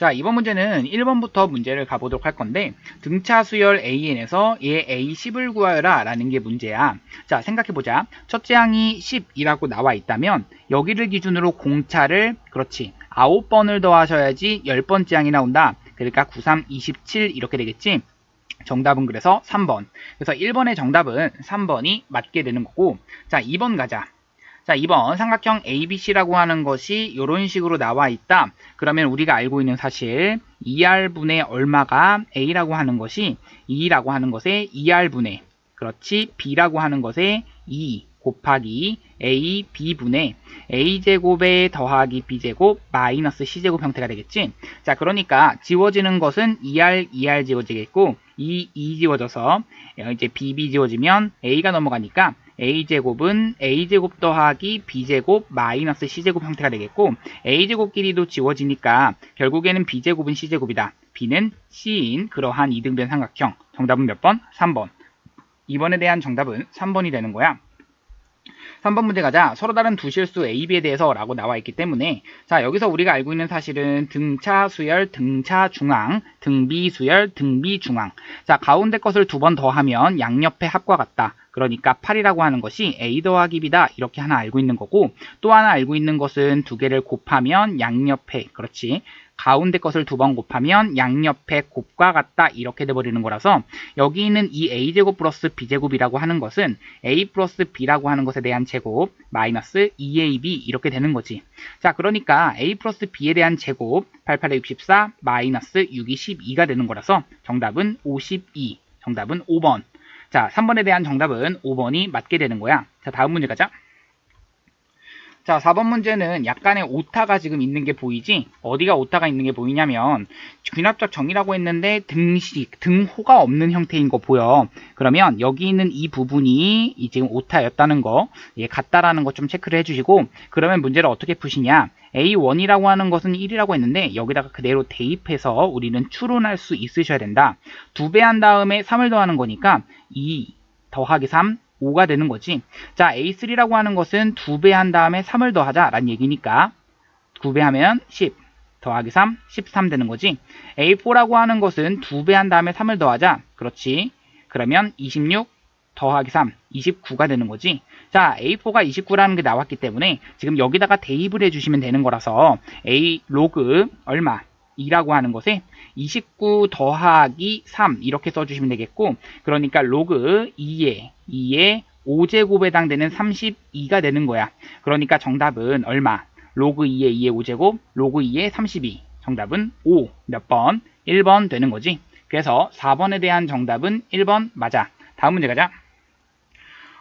자, 이번 문제는 1번부터 문제를 가보도록 할 건데, 등차 수열 AN에서 얘 A10을 구하여라 라는 게 문제야. 자, 생각해보자. 첫째 항이 10이라고 나와 있다면 여기를 기준으로 공차를 그렇지 9번을 더하셔야지 10번째 항이 나온다. 그러니까 9, 3, 27 이렇게 되겠지. 정답은 그래서 3번. 그래서 1번의 정답은 3번이 맞게 되는 거고, 자, 2번 가자. 자, 2번 삼각형 ABC라고 하는 것이 이런 식으로 나와 있다. 그러면 우리가 알고 있는 사실 2R분의 얼마가 A라고 하는 것이 2라고 하는 것에 2R분의 그렇지 B라고 하는 것에 2 곱하기 A, B분의 A제곱에 더하기 B제곱 마이너스 C제곱 형태가 되겠지. 자, 그러니까 지워지는 것은 2R, 2R 지워지겠고 2 지워져서 이제 B 지워지면 A가 넘어가니까 A제곱은 A제곱 더하기 B제곱 마이너스 C제곱 형태가 되겠고 A제곱 길이도 지워지니까 결국에는 B제곱은 C제곱이다. B는 C인 그러한 이등변 삼각형. 정답은 몇 번? 3번. 2번에 대한 정답은 3번이 되는 거야. 3번 문제 가자. 서로 다른 두 실수 A, B에 대해서 라고 나와 있기 때문에 자, 여기서 우리가 알고 있는 사실은 등차 수열, 등차 중앙, 등비 수열, 등비 중앙. 자, 가운데 것을 두 번 더하면 양옆의 합과 같다. 그러니까 8이라고 하는 것이 A 더하기 B다. 이렇게 하나 알고 있는 거고 또 하나 알고 있는 것은 두 개를 곱하면 양옆의 그렇지. 가운데 것을 두 번 곱하면 양옆의 곱과 같다 이렇게 돼버리는 거라서 여기 있는 이 A제곱 플러스 B제곱이라고 하는 것은 A 플러스 B라고 하는 것에 대한 제곱 마이너스 2AB 이렇게 되는 거지. 자, 그러니까 A 플러스 B에 대한 제곱 88에 64 마이너스 6이 12가 되는 거라서 정답은 52. 정답은 5번. 자, 3번에 대한 정답은 5번이 맞게 되는 거야. 자, 다음 문제 가자. 자, 4번 문제는 약간의 오타가 지금 있는 게 보이지? 어디가 오타가 있는 게 보이냐면 귀납적 정의라고 했는데 등식, 등호가 없는 형태인 거 보여. 그러면 여기 있는 이 부분이 지금 오타였다는 거, 같다라는 거 좀 체크를 해주시고 그러면 문제를 어떻게 푸시냐? A1이라고 하는 것은 1이라고 했는데 여기다가 그대로 대입해서 우리는 추론할 수 있으셔야 된다. 2배 한 다음에 3을 더하는 거니까 2 더하기 3 5가 되는 거지. 자, A3라고 하는 것은 2배 한 다음에 3을 더하자 라는 얘기니까 2배 하면 10 더하기 3, 13 되는 거지. A4라고 하는 것은 2배 한 다음에 3을 더하자. 그렇지. 그러면 26 더하기 3, 29가 되는 거지. 자, A4가 29라는 게 나왔기 때문에 지금 여기다가 대입을 해주시면 되는 거라서 A 로그 얼마? 2라고 하는 것에 29 더하기 3 이렇게 써주시면 되겠고 그러니까 로그 2에 5제곱에 해당되는 32가 되는 거야. 그러니까 정답은 얼마? 로그 2에 5제곱, 로그 2에 32. 정답은 5. 몇 번? 1번 되는 거지. 그래서 4번에 대한 정답은 1번 맞아. 다음 문제 가자.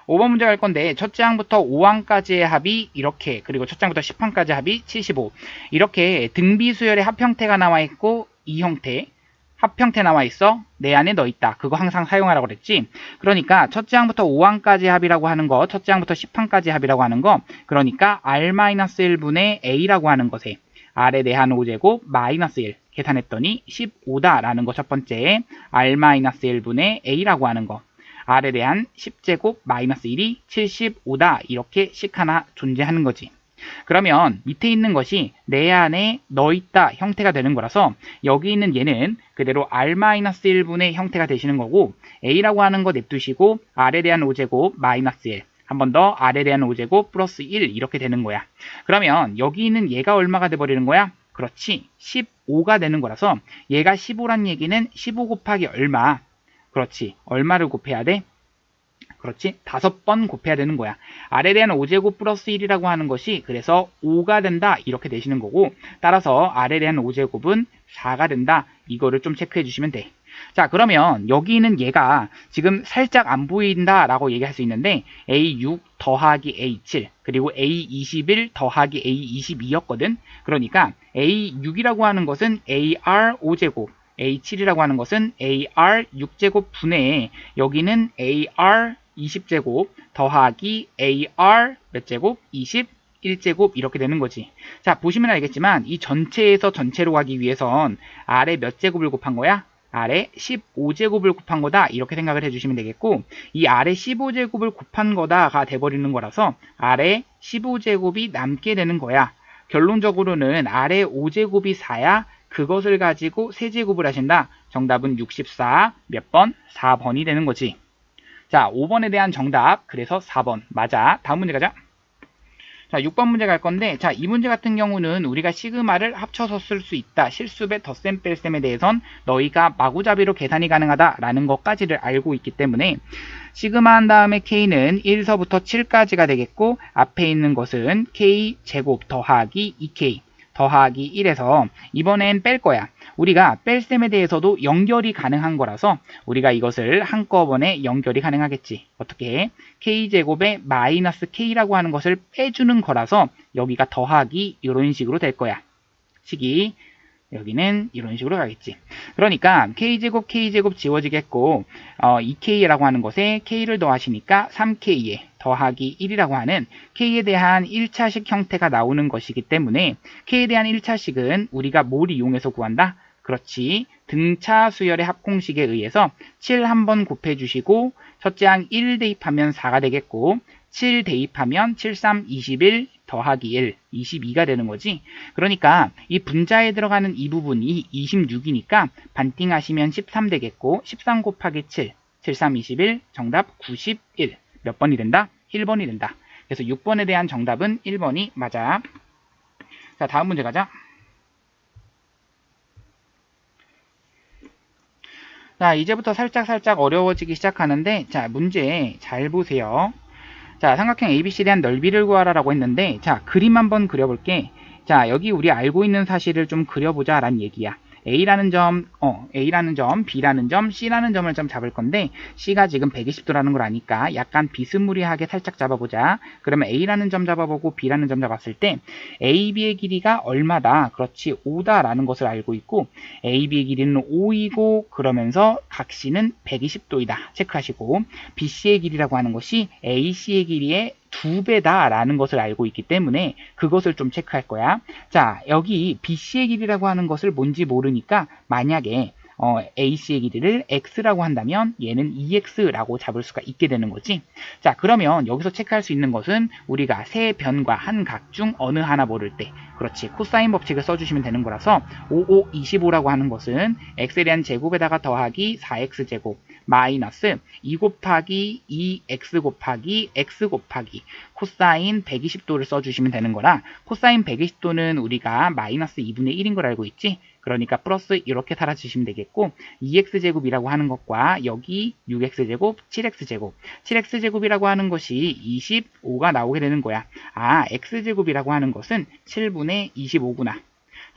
5번 문제 갈 건데 첫째 항부터 5항까지의 합이 이렇게 그리고 첫째 항부터 10항까지 합이 75 이렇게 등비수열의 합형태가 나와 있고 이 형태 합형태 나와 있어 내 안에 너 있다 그거 항상 사용하라고 그랬지. 그러니까 첫째 항부터 5항까지 합이라고 하는 거 첫째 항부터 10항까지 합이라고 하는 거 그러니까 R-1분의 A라고 하는 것에 R에 대한 5제곱 마이너스 1 계산했더니 15다 라는 거 첫 번째 R-1분의 A라고 하는 거 R에 대한 10제곱 마이너스 1이 75다 이렇게 식 하나 존재하는 거지. 그러면 밑에 있는 것이 내 안에 너 있다 형태가 되는 거라서 여기 있는 얘는 그대로 R-1분의 형태가 되시는 거고 A라고 하는 거 냅두시고 R에 대한 5제곱 마이너스 1 한 번 더 R에 대한 5제곱 플러스 1 이렇게 되는 거야. 그러면 여기 있는 얘가 얼마가 돼버리는 거야? 그렇지 15가 되는 거라서 얘가 15란 얘기는 15 곱하기 얼마? 그렇지. 얼마를 곱해야 돼? 그렇지. 5번 곱해야 되는 거야. R에 대한 5제곱 플러스 1이라고 하는 것이 그래서 5가 된다. 이렇게 되시는 거고 따라서 R에 대한 5제곱은 4가 된다. 이거를 좀 체크해 주시면 돼. 자, 그러면 여기 있는 얘가 지금 살짝 안 보인다 라고 얘기할 수 있는데 A6 더하기 A7 그리고 A21 더하기 A22였거든. 그러니까 A6이라고 하는 것은 AR 5제곱 A7이라고 하는 것은 AR 6제곱 분의 여기는 AR 20제곱 더하기 AR 몇 제곱? 21제곱 이렇게 되는 거지. 자, 보시면 알겠지만 이 전체에서 전체로 가기 위해선 R에 몇 제곱을 곱한 거야? R에 15제곱을 곱한 거다 이렇게 생각을 해주시면 되겠고 이 R에 15제곱을 곱한 거다가 돼버리는 거라서 R에 15제곱이 남게 되는 거야. 결론적으로는 R에 5제곱이 4야 그것을 가지고 세제곱을 하신다. 정답은 64 몇 번? 4번이 되는 거지. 자, 5번에 대한 정답. 그래서 4번. 맞아. 다음 문제 가자. 자, 6번 문제 갈 건데, 자, 이 문제 같은 경우는 우리가 시그마를 합쳐서 쓸 수 있다. 실수배 덧셈 뺄셈에 대해선 너희가 마구잡이로 계산이 가능하다라는 것까지를 알고 있기 때문에 시그마 한 다음에 k는 1서부터 7까지가 되겠고, 앞에 있는 것은 k 제곱 더하기 2k 더하기 1에서 이번엔 뺄 거야. 우리가 뺄셈에 대해서도 연결이 가능한 거라서 우리가 이것을 한꺼번에 연결이 가능하겠지. 어떻게? k제곱에 마이너스 k라고 하는 것을 빼주는 거라서 여기가 더하기 이런 식으로 될 거야. 식이 여기는 이런 식으로 가겠지. 그러니까 k제곱 지워지겠고 2k라고 하는 것에 k를 더하시니까 3k에 더하기 1이라고 하는 k에 대한 1차식 형태가 나오는 것이기 때문에 k에 대한 1차식은 우리가 뭘 이용해서 구한다? 그렇지. 등차 수열의 합공식에 의해서 7 한번 곱해주시고 첫째 항 1 대입하면 4가 되겠고 7 대입하면 7, 3, 21 더하기 1, 22가 되는 거지. 그러니까 이 분자에 들어가는 이 부분이 26이니까 반띵하시면 13 되겠고 13 곱하기 7, 7, 3, 21 정답 91. 몇 번이 된다? 1번이 된다. 그래서 6번에 대한 정답은 1번이 맞아. 자, 다음 문제 가자. 자, 이제부터 살짝 어려워지기 시작하는데, 자, 문제 잘 보세요. 자, 삼각형 ABC에 대한 넓이를 구하라 라고 했는데, 자, 그림 한번 그려볼게. 자, 여기 우리 알고 있는 사실을 좀 그려보자 라는 얘기야. A라는 점, B라는 점, C라는 점을 좀 잡을 건데 C가 지금 120도라는 걸 아니까 약간 비스무리하게 살짝 잡아보자. 그러면 A라는 점 잡아보고 B라는 점 잡았을 때 AB의 길이가 얼마다? 그렇지, 5다 라는 것을 알고 있고 AB의 길이는 5이고 그러면서 각 C는 120도이다. 체크하시고 BC의 길이라고 하는 것이 AC의 길이의 2배다 라는 것을 알고 있기 때문에 그것을 좀 체크할 거야. 자, 여기 BC의 길이라고 하는 것을 뭔지 모르니까 만약에 AC의 길이를 x라고 한다면 얘는 2x라고 잡을 수가 있게 되는 거지. 자, 그러면 여기서 체크할 수 있는 것은 우리가 세 변과 한 각 중 어느 하나 모를 때, 그렇지, 코사인 법칙을 써주시면 되는 거라서 5525라고 하는 것은 x에 대한 제곱에다가 더하기 4x제곱 마이너스 2 곱하기 2x 곱하기 x 곱하기 코사인 120도를 써주시면 되는 거라, 코사인 120도는 우리가 마이너스 2분의 1인 걸 알고 있지. 그러니까 플러스 이렇게 달아주시면 되겠고 2x제곱이라고 하는 것과 여기 6x제곱, 7x제곱 7x제곱이라고 하는 것이 25가 나오게 되는 거야. 아, x제곱이라고 하는 것은 7분의 25구나.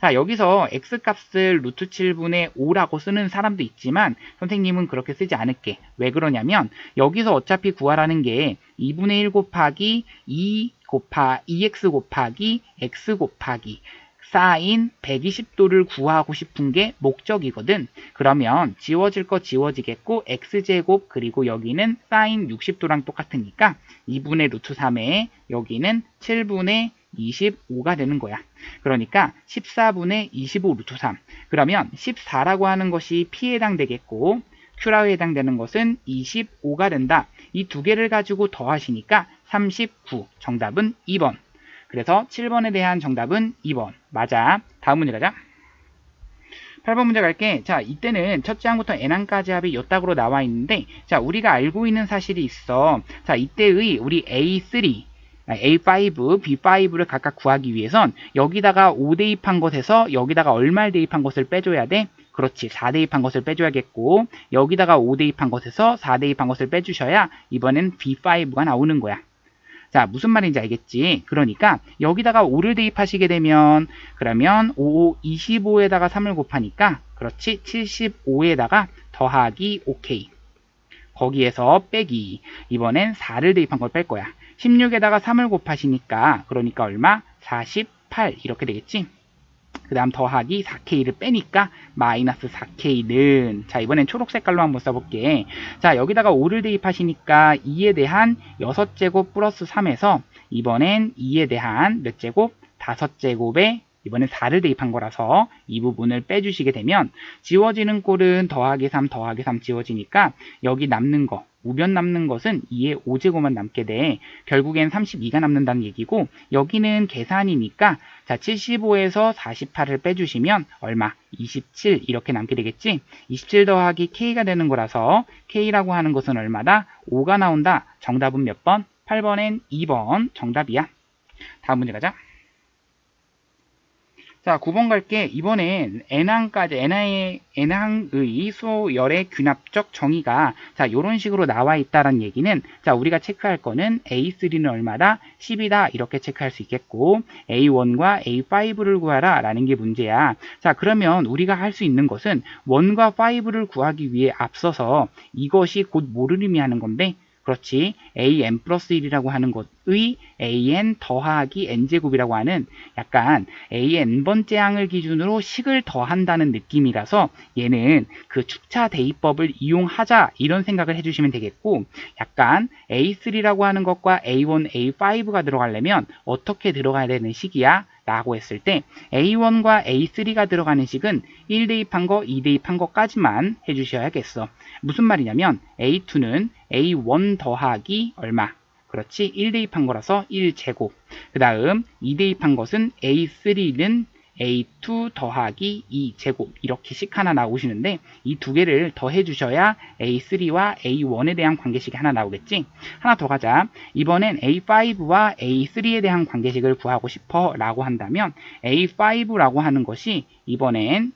자, 여기서 x값을 루트 7분의 5라고 쓰는 사람도 있지만 선생님은 그렇게 쓰지 않을게. 왜 그러냐면 여기서 어차피 구하라는 게 2분의 1 곱하기 2x 곱하기 x 곱하기 사인 120도를 구하고 싶은 게 목적이거든. 그러면 지워질 거 지워지겠고 x제곱 그리고 여기는 사인 60도랑 똑같으니까 2분의 루트 3에 여기는 7분의 25가 되는 거야. 그러니까 14분의 25 루트 3. 그러면 14라고 하는 것이 P에 해당되겠고 Q라고 해당되는 것은 25가 된다. 이 두 개를 가지고 더하시니까 39. 정답은 2번. 그래서 7번에 대한 정답은 2번. 맞아. 다음 문제 가자. 8번 문제 갈게. 자, 이때는 첫째 항부터 n항까지 합이 요 딱으로 나와 있는데, 자, 우리가 알고 있는 사실이 있어. 자, 이때의 우리 A3, A5, B5를 각각 구하기 위해선 여기다가 5 대입한 것에서 여기다가 얼마를 대입한 것을 빼줘야 돼? 그렇지, 4 대입한 것을 빼줘야겠고 여기다가 5 대입한 것에서 4 대입한 것을 빼주셔야 이번엔 B5가 나오는 거야. 자, 무슨 말인지 알겠지? 그러니까 여기다가 5를 대입하시게 되면 그러면 5, 25에다가 3을 곱하니까 그렇지, 75에다가 더하기 OK. 거기에서 빼기. 이번엔 4를 대입한 걸 뺄 거야. 16에다가 3을 곱하시니까 그러니까 얼마? 48 이렇게 되겠지? 그 다음 더하기 4K를 빼니까 마이너스 4K는, 자, 이번엔 초록 색깔로 한번 써볼게. 자, 여기다가 5를 대입하시니까 2에 대한 6제곱 플러스 3에서 이번엔 2에 대한 몇 제곱? 5제곱에 이번엔 4를 대입한 거라서 이 부분을 빼주시게 되면 지워지는 꼴은 더하기 3 더하기 3 지워지니까 여기 남는 거, 우변 남는 것은 2의 5제곱만 남게 돼 결국엔 32가 남는다는 얘기고 여기는 계산이니까 자 75에서 48을 빼주시면 얼마? 27 이렇게 남게 되겠지? 27 더하기 K가 되는 거라서 K라고 하는 것은 얼마다? 5가 나온다. 정답은 몇 번? 8번엔 2번 정답이야. 다음 문제 가자. 자, 9번 갈게. 이번엔 N항의 수열의 균합적 정의가 자, 요런 식으로 나와 있다는 얘기는 자, 우리가 체크할 거는 A3는 얼마다? 10이다. 이렇게 체크할 수 있겠고 A1과 A5를 구하라 라는 게 문제야. 자, 그러면 우리가 할 수 있는 것은 1과 5를 구하기 위해 앞서서 이것이 곧 뭐를 의미하는 건데 그렇지. an 플러스 1이라고 하는 것의 an 더하기 n제곱이라고 하는 약간 an번째 항을 기준으로 식을 더한다는 느낌이라서 얘는 그 축차 대입법을 이용하자 이런 생각을 해주시면 되겠고 약간 a3라고 하는 것과 a1, a5가 들어가려면 어떻게 들어가야 되는 식이야? 라고 했을 때 A1과 A3가 들어가는 식은 1 대입한 거, 2 대입한 거까지만 해주셔야겠어. 무슨 말이냐면 A2는 A1 더하기 얼마? 그렇지, 1 대입한 거라서 1제곱. 그 다음 2 대입한 것은 A3는 A2 더하기 2제곱 이렇게 식 하나 나오시는데 이 두 개를 더해 주셔야 A3와 A1에 대한 관계식이 하나 나오겠지. 하나 더 가자. 이번엔 A5와 A3에 대한 관계식을 구하고 싶어 라고 한다면 A5라고 하는 것이 이번엔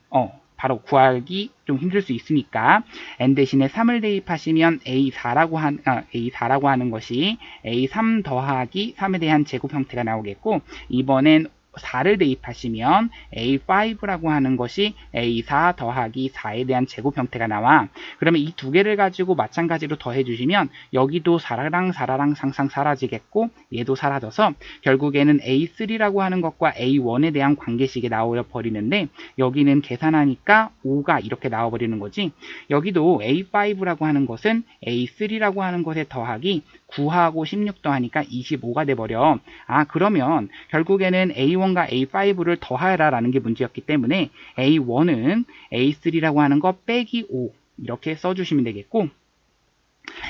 바로 구하기 좀 힘들 수 있으니까 n 대신에 3을 대입하시면 A4라고 하는 것이 A3 더하기 3에 대한 제곱 형태가 나오겠고 이번엔 4를 대입하시면 A5라고 하는 것이 A4 더하기 4에 대한 제곱 형태가 나와. 그러면 이 두 개를 가지고 마찬가지로 더해 주시면 여기도 4랑 상상 사라지겠고 얘도 사라져서 결국에는 A3라고 하는 것과 A1에 대한 관계식이 나와 버리는데 여기는 계산하니까 5가 이렇게 나와 버리는 거지. 여기도 A5라고 하는 것은 A3라고 하는 것에 더하기 9하고 16 더하니까 25가 돼버려. 그러면 결국에는 A1과 A5를 더하라 라는 게 문제였기 때문에 A1은 A3라고 하는 거 빼기 5 이렇게 써주시면 되겠고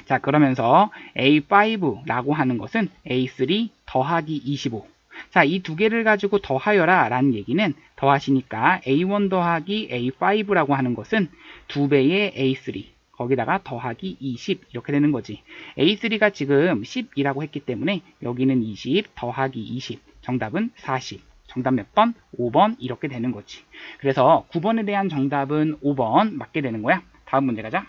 자 그러면서 A5라고 하는 것은 A3 더하기 25 자, 이 두 개를 가지고 더하여라 라는 얘기는 더하시니까 A1 더하기 A5라고 하는 것은 2배의 A3 거기다가 더하기 20 이렇게 되는 거지. A3가 지금 10이라고 했기 때문에 여기는 20 더하기 20 정답은 40. 정답 몇 번? 5번 이렇게 되는 거지. 그래서 9번에 대한 정답은 5번 맞게 되는 거야. 다음 문제 가자.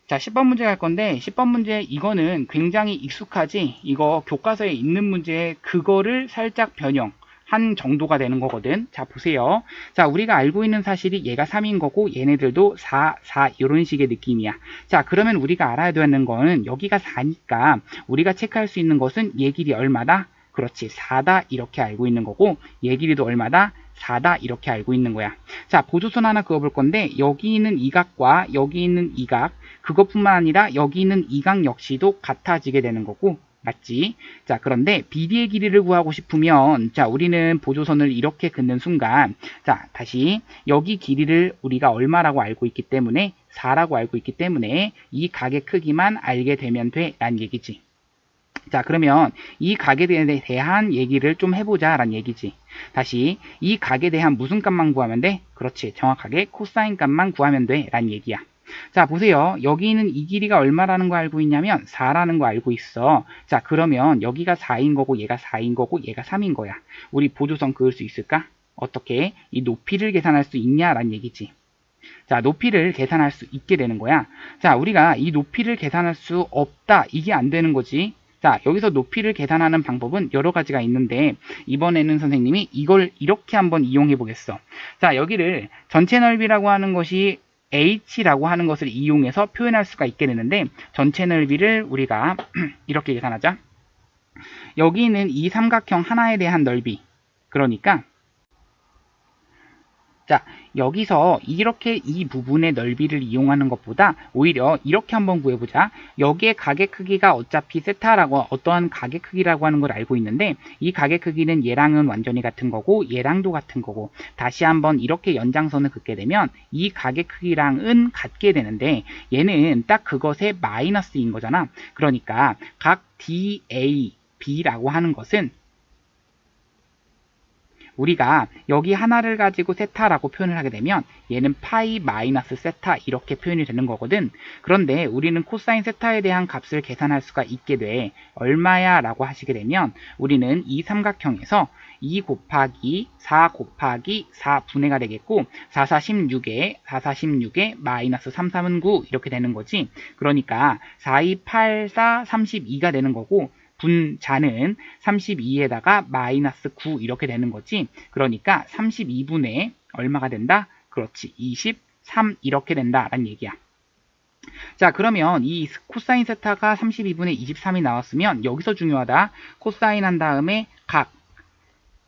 자, 10번 문제 갈 건데 10번 문제 이거는 굉장히 익숙하지. 이거 교과서에 있는 문제 그거를 살짝 변형한 정도가 되는 거거든. 자, 보세요. 자, 우리가 알고 있는 사실이 얘가 3인 거고 얘네들도 4, 4 이런 식의 느낌이야. 자, 그러면 우리가 알아야 되는 거는 여기가 4니까 우리가 체크할 수 있는 것은 얘 길이 얼마다? 그렇지, 4다 이렇게 알고 있는 거고 얘 길이도 얼마다? 4다 이렇게 알고 있는 거야. 자, 보조선 하나 그어볼 건데 여기 있는 이 각과 여기 있는 이 각 그것뿐만 아니라 여기 있는 이 각 역시도 같아지게 되는 거고 맞지? 자, 그런데 BD의 길이를 구하고 싶으면 자, 우리는 보조선을 이렇게 긋는 순간 자, 다시 여기 길이를 우리가 얼마라고 알고 있기 때문에 4라고 알고 있기 때문에 이 각의 크기만 알게 되면 돼 라는 얘기지. 자, 그러면 이 각에 대한 얘기를 좀 해보자 라는 얘기지. 다시 이 각에 대한 무슨 값만 구하면 돼? 그렇지, 정확하게 코사인 값만 구하면 돼 라는 얘기야. 자, 보세요. 여기 있는 이 길이가 얼마라는 거 알고 있냐면 4라는 거 알고 있어. 자, 그러면 여기가 4인 거고 얘가 4인 거고 얘가 3인 거야. 우리 보조선 그을 수 있을까? 어떻게? 이 높이를 계산할 수 있냐라는 얘기지. 자, 높이를 계산할 수 있게 되는 거야. 자, 우리가 이 높이를 계산할 수 없다. 이게 안 되는 거지. 자, 여기서 높이를 계산하는 방법은 여러 가지가 있는데 이번에는 선생님이 이걸 이렇게 한번 이용해 보겠어. 자, 여기를 전체 넓이라고 하는 것이 h라고 하는 것을 이용해서 표현할 수가 있게 되는데 전체 넓이를 우리가 이렇게 계산하자. 여기 있는 이 삼각형 하나에 대한 넓이 그러니까 자, 여기서 이렇게 이 부분의 넓이를 이용하는 것보다 오히려 이렇게 한번 구해보자. 여기에 가게 크기가 어차피 세타라고 어떠한 가게 크기라고 하는 걸 알고 있는데 이 가게 크기는 얘랑은 완전히 같은 거고 얘랑도 같은 거고 다시 한번 이렇게 연장선을 긋게 되면 이 가게 크기랑은 같게 되는데 얘는 딱 그것의 마이너스인 거잖아. 그러니까 각 DAB라고 하는 것은 우리가 여기 하나를 가지고 세타라고 표현을 하게 되면 얘는 파이 마이너스 세타 이렇게 표현이 되는 거거든. 그런데 우리는 코사인 세타에 대한 값을 계산할 수가 있게 돼. 얼마야? 라고 하시게 되면 우리는 이 삼각형에서 2 곱하기 4 곱하기 4분의가 되겠고 4, 4, 16에 4, 4, 16에 마이너스 3, 3은 9 이렇게 되는 거지. 그러니까 4, 2, 8, 4, 32가 되는 거고 분자는 32에다가 마이너스 9 이렇게 되는 거지. 그러니까 32분의 얼마가 된다? 그렇지. 23 이렇게 된다라는 얘기야. 자, 그러면 이 코사인 세타가 32분의 23이 나왔으면 여기서 중요하다. 코사인 한 다음에 각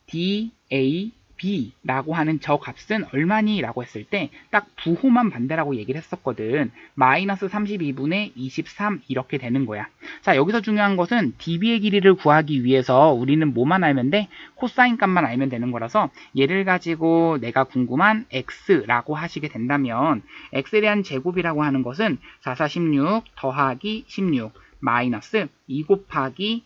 DAB라고 하는 저 값은 얼마니? 라고 했을 때 딱 부호만 반대라고 얘기를 했었거든. 마이너스 32분의 23 이렇게 되는 거야. 자, 여기서 중요한 것은 DB의 길이를 구하기 위해서 우리는 뭐만 알면 돼? 코사인 값만 알면 되는 거라서 얘를 가지고 내가 궁금한 X라고 하시게 된다면 X에 대한 제곱이라고 하는 것은 4, 4, 16 더하기 16 마이너스 2 곱하기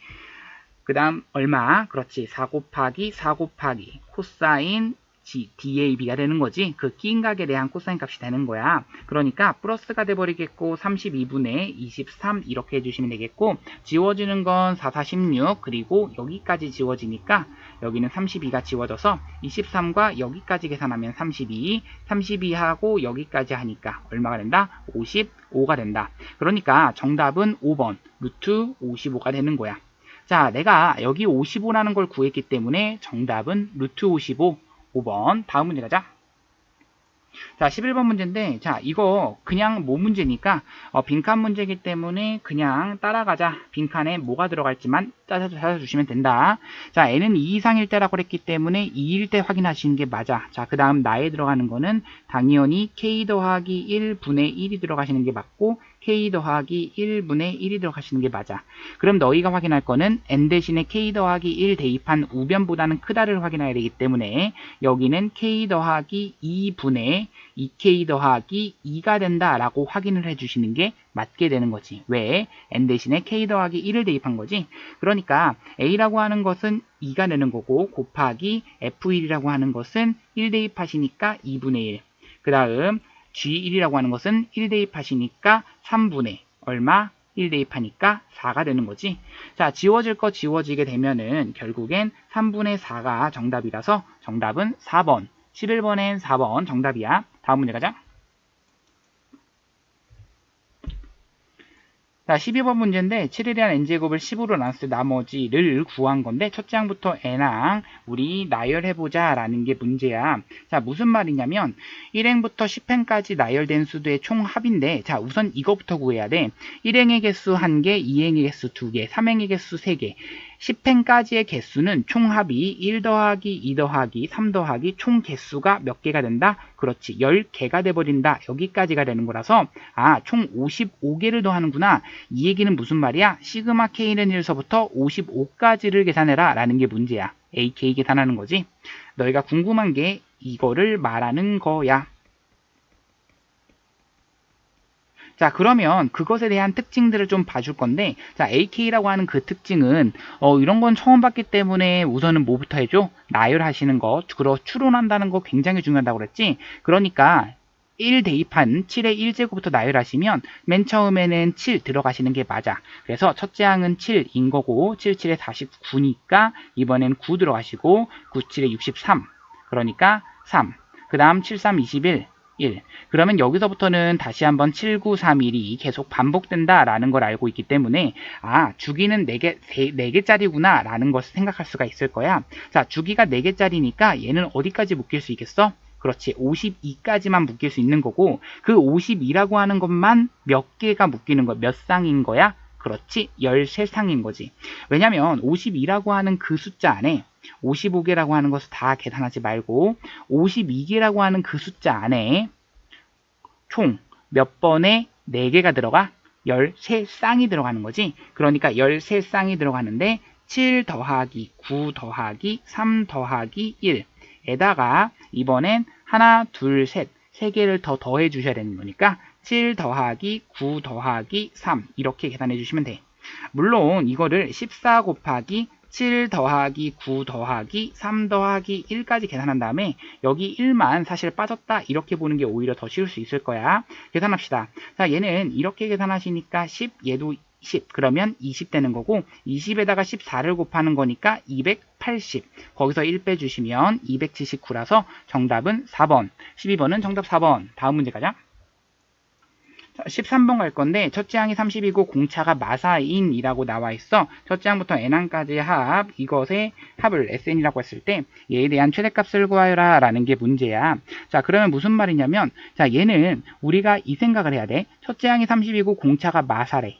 그 다음 얼마? 그렇지. 4 곱하기 4 곱하기 코사인 DAB가 되는 거지. 그 끼인각에 대한 코사인 값이 되는 거야. 그러니까 플러스가 돼버리겠고 32분의 23 이렇게 해주시면 되겠고 지워지는 건 4, 4, 16 그리고 여기까지 지워지니까 여기는 32가 지워져서 23과 여기까지 계산하면 32, 32하고 여기까지 하니까 얼마가 된다? 55가 된다. 그러니까 정답은 5번 루트 55가 되는 거야. 자, 내가 여기 55라는 걸 구했기 때문에 정답은 루트 55, 5번. 다음 문제 가자. 자, 11번 문제인데, 자, 이거 그냥 뭐 문제니까, 빈칸 문제이기 때문에 그냥 따라가자. 빈칸에 뭐가 들어갈지만 찾아주시면 된다. 자, n은 2 이상일 때라고 그랬기 때문에 2일 때 확인하시는 게 맞아. 자, 그 다음 나에 들어가는 거는 당연히 k 더하기 1분의 1이 들어가시는 게 맞고, k 더하기 1분의 1이 들어가시는 게 맞아. 그럼 너희가 확인할 거는 n 대신에 k 더하기 1 대입한 우변보다는 크다를 확인해야 되기 때문에 여기는 k 더하기 2분의 2k 더하기 2가 된다라고 확인을 해주시는 게 맞게 되는 거지. 왜? n 대신에 k 더하기 1을 대입한 거지. 그러니까 a라고 하는 것은 2가 되는 거고 곱하기 f1이라고 하는 것은 1 대입하시니까 2분의 1. 그 다음 G1이라고 하는 것은 1 대입하시니까 3분의 얼마? 1 대입하니까 4가 되는 거지. 자, 지워질 거 지워지게 되면은 결국엔 3분의 4가 정답이라서 정답은 4번. 11번엔 4번 정답이야. 다음 문제 가자. 자, 12번 문제인데 7에 대한 n제곱을 10으로 나눴을 때 나머지를 구한 건데 첫째 항부터 n항 우리 나열해보자 라는 게 문제야. 자, 무슨 말이냐면 1행부터 10행까지 나열된 수들의 총합인데 자, 우선 이거부터 구해야 돼. 1행의 개수 1개, 2행의 개수 2개, 3행의 개수 3개. 10행까지의 개수는 총합이 1 더하기 2 더하기 3 더하기 총 개수가 몇 개가 된다? 그렇지. 10개가 돼버린다. 여기까지가 되는 거라서 총 55개를 더하는구나. 이 얘기는 무슨 말이야? 시그마 K는 1서부터 55까지를 계산해라 라는 게 문제야. AK 계산하는 거지. 너희가 궁금한 게 이거를 말하는 거야. 자, 그러면 그것에 대한 특징들을 좀 봐줄 건데, 자, AK라고 하는 그 특징은, 이런 건 처음 봤기 때문에 우선은 뭐부터 해줘? 나열하시는 거, 추론한다는 거 굉장히 중요하다고 그랬지? 그러니까, 1 대입한 7의 1제곱부터 나열하시면, 맨 처음에는 7 들어가시는 게 맞아. 그래서 첫째 항은 7인 거고, 7, 7에 49니까, 이번엔 9 들어가시고, 9, 7에 63. 그러니까 3. 그 다음 7, 3, 21. 1. 그러면 여기서부터는 다시 한번 7, 9, 3, 1이 계속 반복된다라는 걸 알고 있기 때문에 주기는 4개짜리구나 라는 것을 생각할 수가 있을 거야. 자, 주기가 4개짜리니까 얘는 어디까지 묶일 수 있겠어? 그렇지. 52까지만 묶일 수 있는 거고 그 52라고 하는 것만 몇 개가 묶이는 거야? 몇 쌍인 거야? 그렇지 13쌍인 거지. 왜냐면 52라고 하는 그 숫자 안에 55개라고 하는 것을 다 계산하지 말고 52개라고 하는 그 숫자 안에 총 몇 번에 4개가 들어가? 13쌍이 들어가는 거지. 그러니까 13쌍이 들어가는데 7 더하기 9 더하기 3 더하기 1에다가 이번엔 하나, 둘, 셋 3개를 더 더해 주셔야 되는 거니까 7 더하기 9 더하기 3 이렇게 계산해 주시면 돼. 물론 이거를 14 곱하기 7 더하기 9 더하기 3 더하기 1까지 계산한 다음에 여기 1만 사실 빠졌다 이렇게 보는 게 오히려 더 쉬울 수 있을 거야. 계산합시다. 자, 얘는 이렇게 계산하시니까 10, 얘도 10 그러면 20 되는 거고 20에다가 14를 곱하는 거니까 280 거기서 1 빼주시면 279라서 정답은 4번 12번은 정답 4번. 다음 문제 가자. 13번 갈 건데 첫째 항이 30이고 공차가 마사인이라고 나와 있어. 첫째 항부터 n항까지의 합, 이것의 합을 sn이라고 했을 때 얘에 대한 최대값을 구하여라 라는 게 문제야. 자, 그러면 무슨 말이냐면 자, 얘는 우리가 이 생각을 해야 돼. 첫째 항이 30이고 공차가 마사래.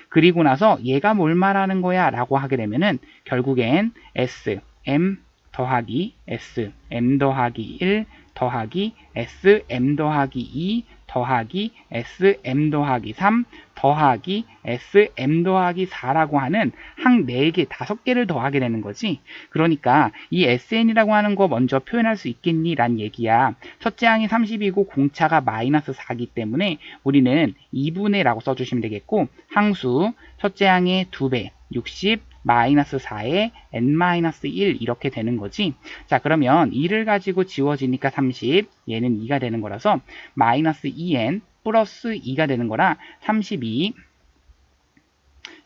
그리고 나서 얘가 뭘 말하는 거야 라고 하게 되면은 결국엔 s, m 더하기 s, m 더하기 1 더하기 s, m 더하기 2 더하기 s, m 더하기 3 더하기 s, m 더하기 4라고 하는 항 4개, 5개를 더하게 되는 거지. 그러니까 이 sn이라고 하는 거 먼저 표현할 수 있겠니? 란 얘기야. 첫째 항이 30이고 공차가 마이너스 4기 때문에 우리는 2분의 라고 써주시면 되겠고 항수 첫째 항의 2배, 60 마이너스 4에 n-1 이렇게 되는 거지. 자, 그러면 2를 가지고 지워지니까 30, 얘는 2가 되는 거라서 마이너스 2n 플러스 2가 되는 거라 32.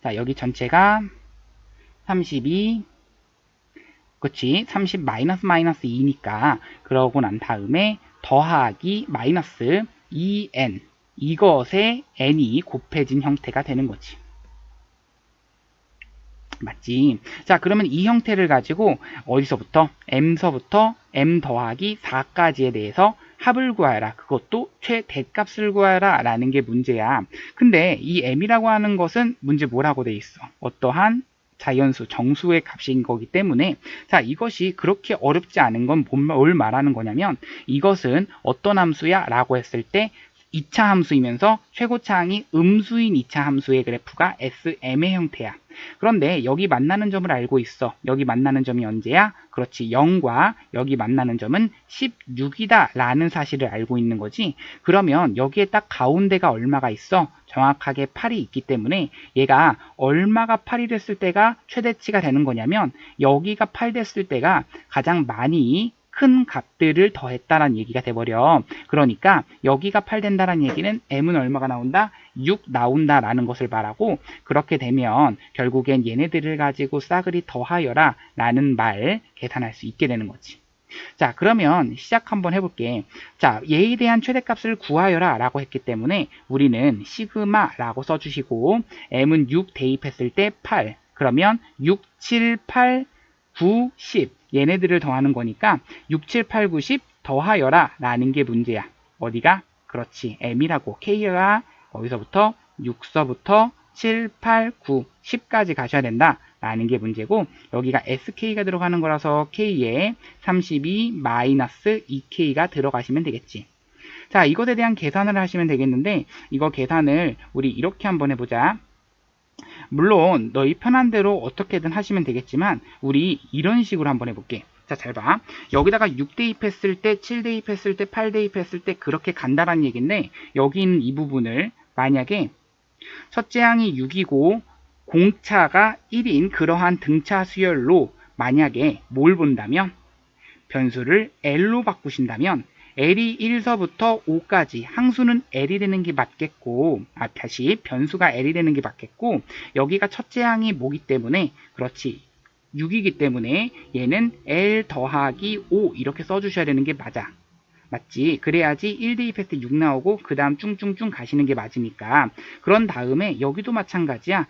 자, 여기 전체가 32, 그치? 30 마이너스 2니까 그러고 난 다음에 더하기 마이너스 2n 이것에 n이 곱해진 형태가 되는 거지. 맞지? 자, 그러면 이 형태를 가지고 어디서부터? m서부터 m 더하기 4까지에 대해서 합을 구하여라. 그것도 최대값을 구하여라 라는 게 문제야. 근데 이 m이라고 하는 것은 문제 뭐라고 돼 있어? 어떠한 자연수, 정수의 값인 거기 때문에 자, 이것이 그렇게 어렵지 않은 건 뭘 말하는 거냐면 이것은 어떤 함수야? 라고 했을 때 2차 함수이면서 최고차항이 음수인 2차 함수의 그래프가 SM의 형태야. 그런데 여기 만나는 점을 알고 있어. 여기 만나는 점이 언제야? 그렇지. 0과 여기 만나는 점은 16이다 라는 사실을 알고 있는 거지. 그러면 여기에 딱 가운데가 얼마가 있어? 정확하게 8이 있기 때문에 얘가 얼마가 8이 됐을 때가 최대치가 되는 거냐면 여기가 8 됐을 때가 가장 많이 큰 값들을 더했다라는 얘기가 돼버려. 그러니까 여기가 8 된다라는 얘기는 m은 얼마가 나온다? 6 나온다라는 것을 말하고 그렇게 되면 결국엔 얘네들을 가지고 싸그리 더하여라 라는 말 계산할 수 있게 되는 거지. 자, 그러면 시작 한번 해볼게. 자, 얘에 대한 최대값을 구하여라 라고 했기 때문에 우리는 시그마 라고 써주시고 m은 6 대입했을 때 8 그러면 6, 7, 8, 9, 10 얘네들을 더하는 거니까 6, 7, 8, 9, 10 더하여라 라는 게 문제야. 어디가? 그렇지. m이라고. k가 거기서부터 6서부터 7, 8, 9, 10까지 가셔야 된다 라는 게 문제고 여기가 sk가 들어가는 거라서 k에 32 마이너스 2k가 들어가시면 되겠지. 자, 이것에 대한 계산을 하시면 되겠는데 이거 계산을 우리 이렇게 한번 해보자. 물론 너희 편한 대로 어떻게든 하시면 되겠지만 우리 이런 식으로 한번 해볼게. 자, 잘 봐. 여기다가 6 대입했을 때 7 대입했을 때 8 대입했을 때 그렇게 간다라는 얘기인데 여기 있는 이 부분을 만약에 첫째 항이 6이고 공차가 1인 그러한 등차 수열로 만약에 뭘 본다면 변수를 L로 바꾸신다면 L이 1서부터 5까지 항수는 L이 되는 게 맞겠고 다시 변수가 L이 되는 게 맞겠고 여기가 첫째 항이 뭐기 때문에 그렇지 6이기 때문에 얘는 L 더하기 5 이렇게 써주셔야 되는 게 맞아. 맞지? 그래야지 1 대입했을 때 6 나오고 그 다음 쭝쭝쭝 가시는 게 맞으니까 그런 다음에 여기도 마찬가지야.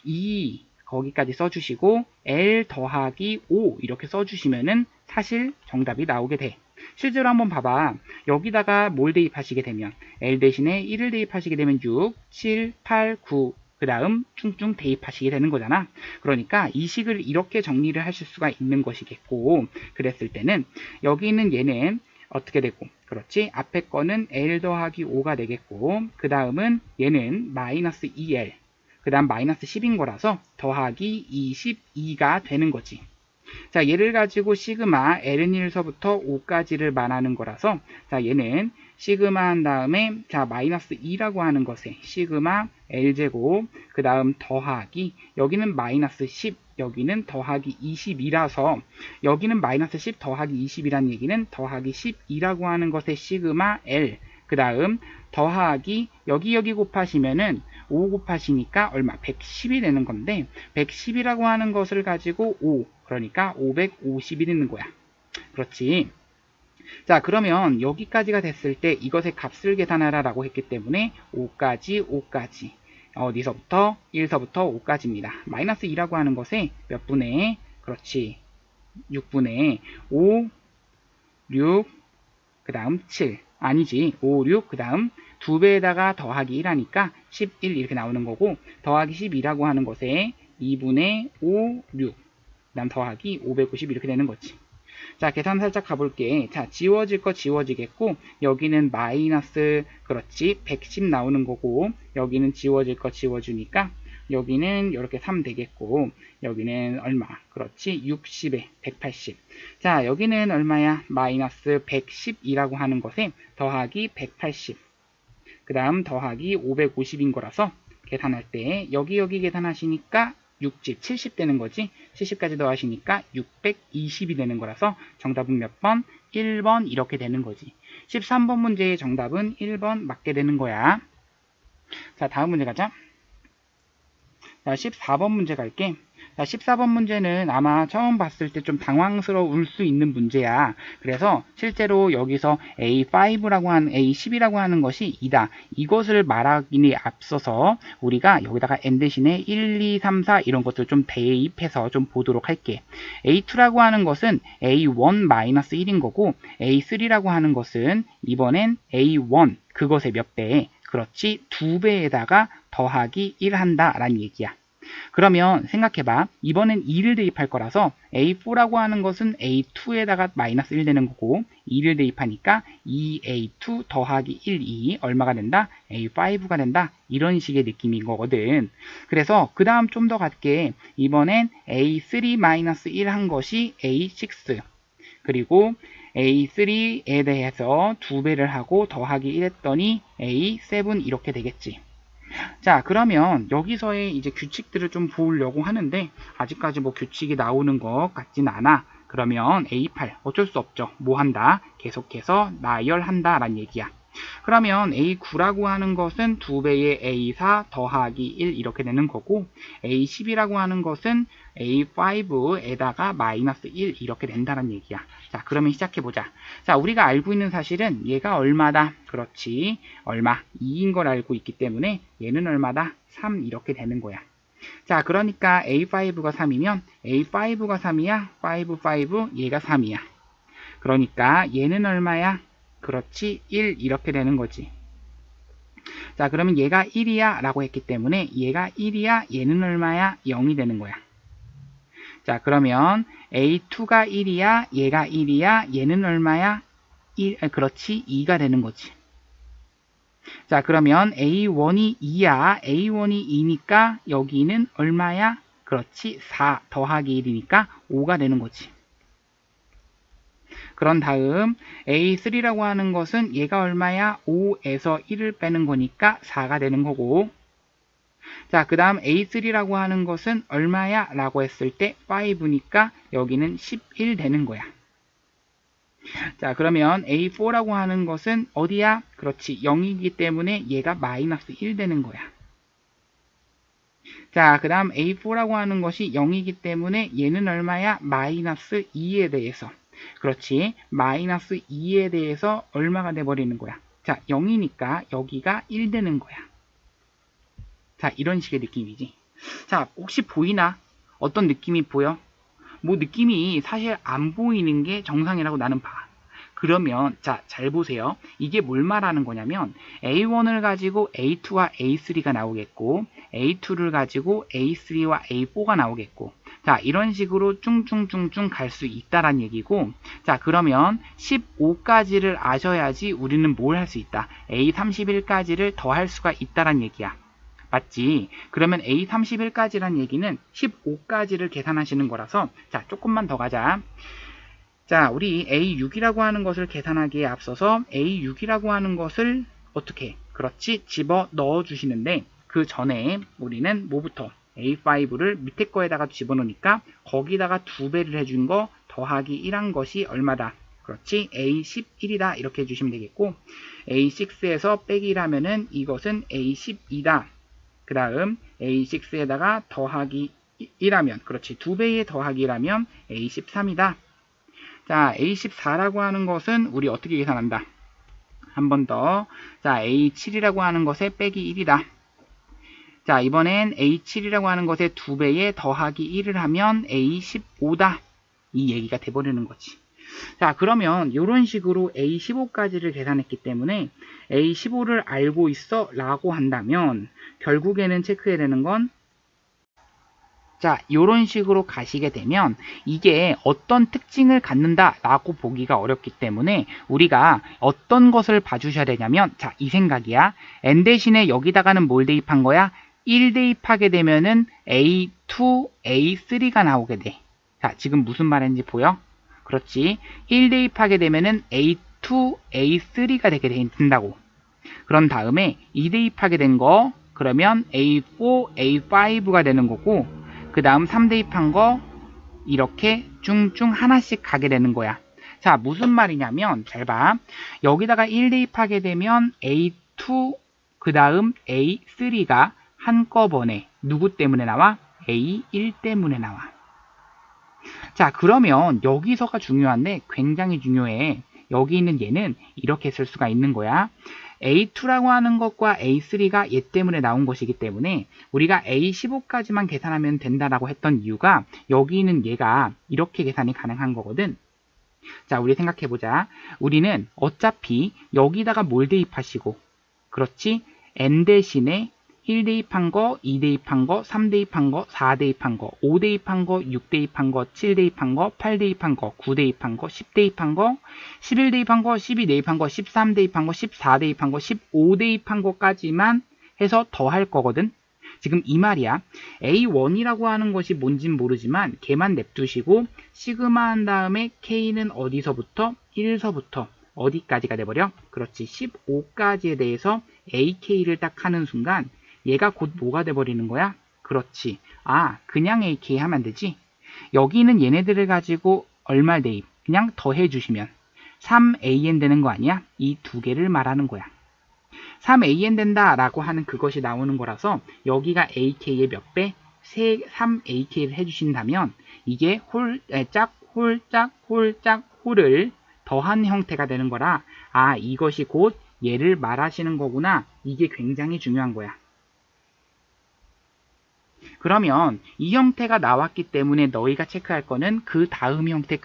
2 거기까지 써주시고 L 더하기 5 이렇게 써주시면은 사실 정답이 나오게 돼. 실제로 한번 봐봐. 여기다가 뭘 대입하시게 되면 L 대신에 1을 대입하시게 되면 6, 7, 8, 9 그 다음 퉁퉁 대입하시게 되는 거잖아. 그러니까 이 식을 이렇게 정리를 하실 수가 있는 것이겠고, 그랬을 때는 여기는 얘는 어떻게 되고, 그렇지, 앞에 거는 L 더하기 5가 되겠고, 그 다음은 얘는 마이너스 2L, 그 다음 마이너스 10인 거라서 더하기 22가 되는 거지. 자, 얘를 가지고 시그마 L은 1서부터 5까지를 말하는 거라서, 자, 얘는 시그마 한 다음에, 자, 마이너스 2라고 하는 것에 시그마 L제곱, 그 다음 더하기, 여기는 마이너스 10, 여기는 더하기 22라서, 여기는 마이너스 10 더하기 20이라는 얘기는 더하기 12라고 하는 것에 시그마 L, 그 다음 더하기, 여기 곱하시면은 5 곱하시니까 얼마? 110이 되는 건데, 110이라고 하는 것을 가지고 5, 그러니까 550이 되는 거야. 그렇지. 자, 그러면 여기까지가 됐을 때 이것의 값을 계산하라 라고 했기 때문에 5까지 어디서부터? 1서부터 5까지입니다. 마이너스 2라고 하는 것에 몇 분의, 그렇지, 6분의 5, 6, 그 다음 7, 아니지, 5, 6, 그 다음 2배에다가 더하기 1 하니까 11 이렇게 나오는 거고, 더하기 12라고 하는 것에 2분의 5, 6, 그 다음 더하기 590 이렇게 되는 거지. 자, 계산 살짝 가볼게. 자, 지워질 거 지워지겠고, 여기는 마이너스, 그렇지, 110 나오는 거고, 여기는 지워질 거 지워주니까, 여기는 이렇게 3 되겠고, 여기는 얼마? 그렇지, 60에 180. 자, 여기는 얼마야? 마이너스 110이라고 하는 것에 더하기 180. 그 다음 더하기 550인 거라서, 계산할 때, 여기 계산하시니까, 60, 70 되는 거지. 70까지 더하시니까 620이 되는 거라서 정답은 몇 번? 1번 이렇게 되는 거지. 13번 문제의 정답은 1번 맞게 되는 거야. 자, 다음 문제 가자. 자, 14번 문제 갈게. 자, 14번 문제는 아마 처음 봤을 때 좀 당황스러울 수 있는 문제야. 그래서 실제로 여기서 A5라고 하는, A10이라고 하는 것이 2다. 이것을 말하기에 앞서서 우리가 여기다가 N 대신에 1, 2, 3, 4 이런 것들 좀 대입해서 좀 보도록 할게. A2라고 하는 것은 A1-1인 거고, A3라고 하는 것은 이번엔 A1, 그것의 몇 배? 그렇지, 2배에다가 더하기 1 한다 라는 얘기야. 그러면 생각해봐. 이번엔 2를 대입할 거라서 A4라고 하는 것은 A2에다가 마이너스 1 되는 거고, 2를 대입하니까 2A2 더하기 1, 2 얼마가 된다? A5가 된다. 이런 식의 느낌인 거거든. 그래서 그 다음 좀 더 갈게. 이번엔 A3-1 한 것이 A6, 그리고 A3에 대해서 2배를 하고 더하기 1 했더니 A7 이렇게 되겠지. 자, 그러면 여기서의 이제 규칙들을 좀 보려고 하는데 아직까지 뭐 규칙이 나오는 것 같진 않아. 그러면 A8 어쩔 수 없죠. 뭐 한다? 계속해서 나열한다 라는 얘기야. 그러면 A9라고 하는 것은 2배의 A4 더하기 1 이렇게 되는 거고, A10이라고 하는 것은 A5에다가 마이너스 1 이렇게 된다는 얘기야. 자, 그러면 시작해보자. 자, 우리가 알고 있는 사실은 얘가 얼마다? 그렇지, 얼마? 2인 걸 알고 있기 때문에 얘는 얼마다? 3 이렇게 되는 거야. 자, 그러니까 A5가 3이면 A5가 3이야? 5, 얘가 3이야. 그러니까 얘는 얼마야? 그렇지, 1 이렇게 되는 거지. 자, 그러면 얘가 1이야 라고 했기 때문에 얘가 1이야, 얘는 얼마야? 0이 되는 거야. 자, 그러면 A2가 1이야, 얘가 1이야, 얘는 얼마야? 1, 그렇지, 2가 되는 거지. 자, 그러면 A1이 2야, A1이 2니까 여기는 얼마야? 그렇지, 4 더하기 1이니까 5가 되는 거지. 그런 다음 A3라고 하는 것은 얘가 얼마야? 5에서 1을 빼는 거니까 4가 되는 거고, 자, 그 다음 A3라고 하는 것은 얼마야? 라고 했을 때 5니까 여기는 11 되는 거야. 자, 그러면 A4라고 하는 것은 어디야? 그렇지, 0이기 때문에 얘가 마이너스 1 되는 거야. 자, 그 다음 A4라고 하는 것이 0이기 때문에 얘는 얼마야? 마이너스 2에 대해서, 그렇지, 마이너스 2에 대해서 얼마가 돼버리는 거야? 자, 0이니까 여기가 1 되는 거야. 자, 이런 식의 느낌이지. 자, 혹시 보이나? 어떤 느낌이 보여? 뭐 느낌이 사실 안 보이는 게 정상이라고 나는 봐. 그러면 자, 잘 보세요. 이게 뭘 말하는 거냐면 A1을 가지고 A2와 A3가 나오겠고 A2를 가지고 A3와 A4가 나오겠고 자, 이런 식으로 쭝쭝쭝쭝 갈 수 있다란 얘기고 자, 그러면 15까지를 아셔야지 우리는 뭘 할 수 있다. A31까지를 더 할 수가 있다란 얘기야. 맞지? 그러면 A31까지란 얘기는 15까지를 계산하시는 거라서 자, 조금만 더 가자. 자, 우리 A6이라고 하는 것을 계산하기에 앞서서 A6이라고 하는 것을 어떻게? 그렇지, 집어 넣어 주시는데 그 전에 우리는 뭐부터? A5를 밑에 거에다가 집어넣으니까 거기다가 2배를 해준 거 더하기 1한 것이 얼마다? 그렇지, A11이다 이렇게 해주시면 되겠고 A6에서 빼기 1하면은 이것은 A12다. 그 다음 A6에다가 더하기 1하면 그렇지, 2배의 더하기 1하면 A13이다. 자, A14라고 하는 것은 우리 어떻게 계산한다? 한 번 더. 자, A7이라고 하는 것에 빼기 1이다. 자, 이번엔 A7이라고 하는 것에 2배에 더하기 1을 하면 A15다. 이 얘기가 돼버리는 거지. 자, 그러면 이런 식으로 A15까지를 계산했기 때문에 A15를 알고 있어 라고 한다면 결국에는 체크해야 되는 건 자, 이런 식으로 가시게 되면 이게 어떤 특징을 갖는다라고 보기가 어렵기 때문에 우리가 어떤 것을 봐주셔야 되냐면 자, 이 생각이야. n 대신에 여기다가는 뭘 대입한 거야? 1 대입하게 되면은 A2, A3가 나오게 돼. 자, 지금 무슨 말인지 보여? 그렇지. 1 대입하게 되면은 A2, A3가 되게 된다고. 그런 다음에 2 대입하게 된 거 그러면 A4, A5가 되는 거고 그 다음 3 대입한 거 이렇게 쭝쭝 하나씩 가게 되는 거야. 자, 무슨 말이냐면 잘 봐. 여기다가 1 대입하게 되면 A2 그 다음 A3가 한꺼번에 누구 때문에 나와? A1 때문에 나와. 자, 그러면 여기서가 중요한데 굉장히 중요해. 여기 있는 얘는 이렇게 쓸 수가 있는 거야. A2라고 하는 것과 A3가 얘 때문에 나온 것이기 때문에 우리가 A15까지만 계산하면 된다라고 했던 이유가 여기 있는 얘가 이렇게 계산이 가능한 거거든. 자, 우리 생각해보자. 우리는 어차피 여기다가 뭘 대입하시고 그렇지? n 대신에 1 대입한 거, 2 대입한 거, 3 대입한 거, 4 대입한 거, 5 대입한 거, 6 대입한 거, 7 대입한 거, 8 대입한 거, 9 대입한 거, 10 대입한 거, 11 대입한 거, 12 대입한 거, 13 대입한 거, 14 대입한 거, 15 대입한 거까지만 해서 더 할 거거든. 지금 이 말이야. A1이라고 하는 것이 뭔진 모르지만 걔만 냅두시고 시그마 한 다음에 K는 어디서부터? 1서부터 어디까지가 돼버려? 그렇지. 15까지에 대해서 AK를 딱 하는 순간 얘가 곧 뭐가 돼버리는 거야? 그렇지. 아, 그냥 AK 하면 되지. 여기는 얘네들을 가지고 얼마 대입? 그냥 더해주시면 3AN 되는 거 아니야? 이 두 개를 말하는 거야. 3AN 된다 라고 하는 그것이 나오는 거라서 여기가 AK의 몇 배? 3AK를 해주신다면 이게 홀짝 홀짝 홀짝 홀을 더한 형태가 되는 거라 아, 이것이 곧 얘를 말하시는 거구나. 이게 굉장히 중요한 거야. 그러면 이 형태가 나왔기 때문에 너희가 체크할 거는 그 다음 형태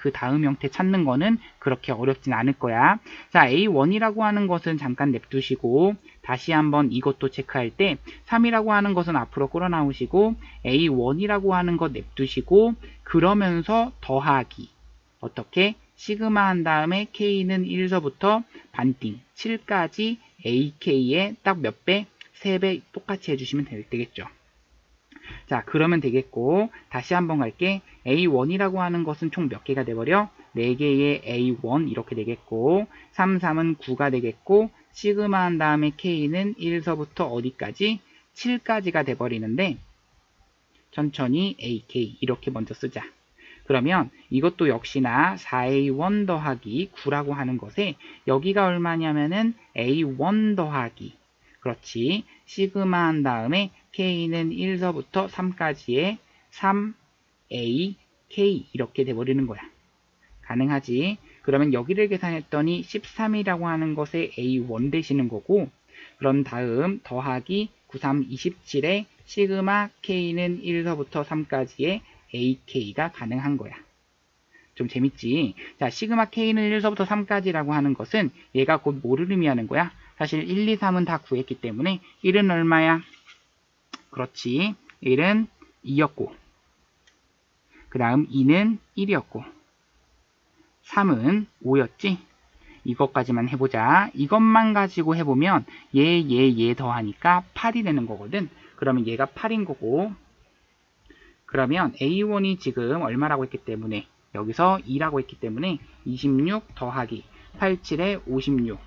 찾는 거는 그렇게 어렵진 않을 거야. 자, A1이라고 하는 것은 잠깐 냅두시고 다시 한번 이것도 체크할 때 3이라고 하는 것은 앞으로 끌어 나오시고 A1이라고 하는 것 냅두시고 그러면서 더하기 어떻게? 시그마 한 다음에 K는 1서부터 반띵 7까지 AK에 딱 몇 배? 3배 똑같이 해주시면 되겠죠. 자, 그러면 되겠고 다시 한번 갈게. A1이라고 하는 것은 총 몇 개가 돼버려? 4개의 A1 이렇게 되겠고 3, 3은 9가 되겠고 시그마 한 다음에 K는 1서부터 어디까지? 7까지가 돼버리는데 천천히 AK 이렇게 먼저 쓰자. 그러면 이것도 역시나 4A1 더하기 9라고 하는 것에 여기가 얼마냐면은 A1 더하기 그렇지. 시그마 한 다음에 K는 1서부터 3까지의 3AK 이렇게 돼버리는 거야. 가능하지? 그러면 여기를 계산했더니 13이라고 하는 것에 A1 되시는 거고 그런 다음 더하기 93, 27에 시그마 K는 1서부터 3까지의 AK가 가능한 거야. 좀 재밌지? 자, 시그마 K는 1서부터 3까지라고 하는 것은 얘가 곧 뭐를 의미하는 거야? 사실 1, 2, 3은 다 구했기 때문에 1은 얼마야? 그렇지. 1은 2였고 그 다음 2는 1이었고 3은 5였지? 이것까지만 해보자. 이것만 가지고 해보면 얘 더하니까 8이 되는 거거든. 그러면 얘가 8인 거고 그러면 A1이 지금 얼마라고 했기 때문에 여기서 2라고 했기 때문에 26 더하기 87에 56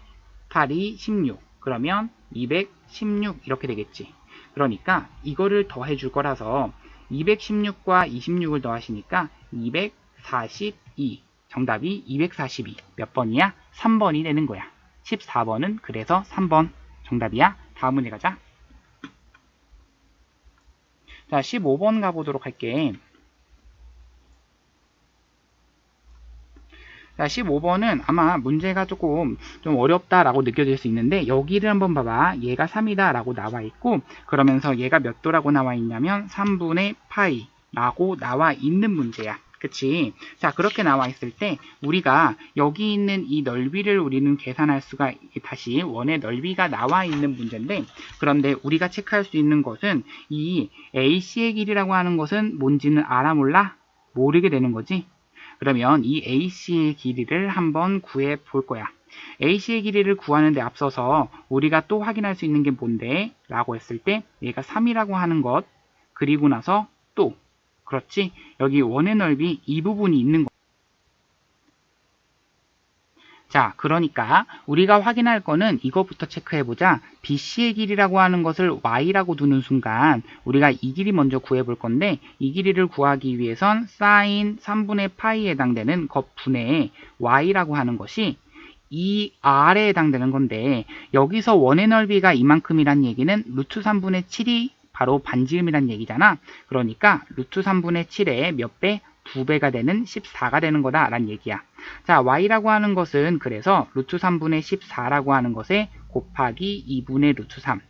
8이 16 그러면 216 이렇게 되겠지. 그러니까 이거를 더해 줄 거라서 216과 26을 더하시니까 242 정답이 242 몇 번이야? 3번이 되는 거야. 14번은 그래서 3번 정답이야. 다음 문제 가자. 자, 15번 가보도록 할게. 자, 15번은 아마 문제가 조금 좀 어렵다라고 느껴질 수 있는데 여기를 한번 봐봐. 얘가 3이다 라고 나와 있고 그러면서 얘가 몇 도라고 나와 있냐면 3분의 파이 라고 나와 있는 문제야. 그치? 자, 그렇게 나와 있을 때 우리가 여기 있는 이 넓이를 우리는 계산할 수가 다시 원의 넓이가 나와 있는 문제인데 그런데 우리가 체크할 수 있는 것은 이 AC의 길이라고 하는 것은 뭔지는 알아 몰라? 모르게 되는 거지. 그러면 이 AC의 길이를 한번 구해 볼 거야. AC의 길이를 구하는 데 앞서서 우리가 또 확인할 수 있는 게 뭔데? 라고 했을 때 얘가 3이라고 하는 것 그리고 나서 또 그렇지? 여기 원의 넓이 이 부분이 있는 거. 자, 그러니까 우리가 확인할 거는 이것부터 체크해보자. BC의 길이라고 하는 것을 Y라고 두는 순간 우리가 이 길이 먼저 구해볼 건데 이 길이를 구하기 위해선 sin 3분의 파이에 해당되는 겉분의 Y라고 하는 것이 이 R에 해당되는 건데 여기서 원의 넓이가 이만큼이란 얘기는 루트 3분의 7이 바로 반지름이란 얘기잖아. 그러니까 루트 3분의 7의 몇 배? 2배가 되는 14가 되는 거다 라는 얘기야. 자, y라고 하는 것은 그래서 루트 3분의 14라고 하는 것에 곱하기 2분의 루트 3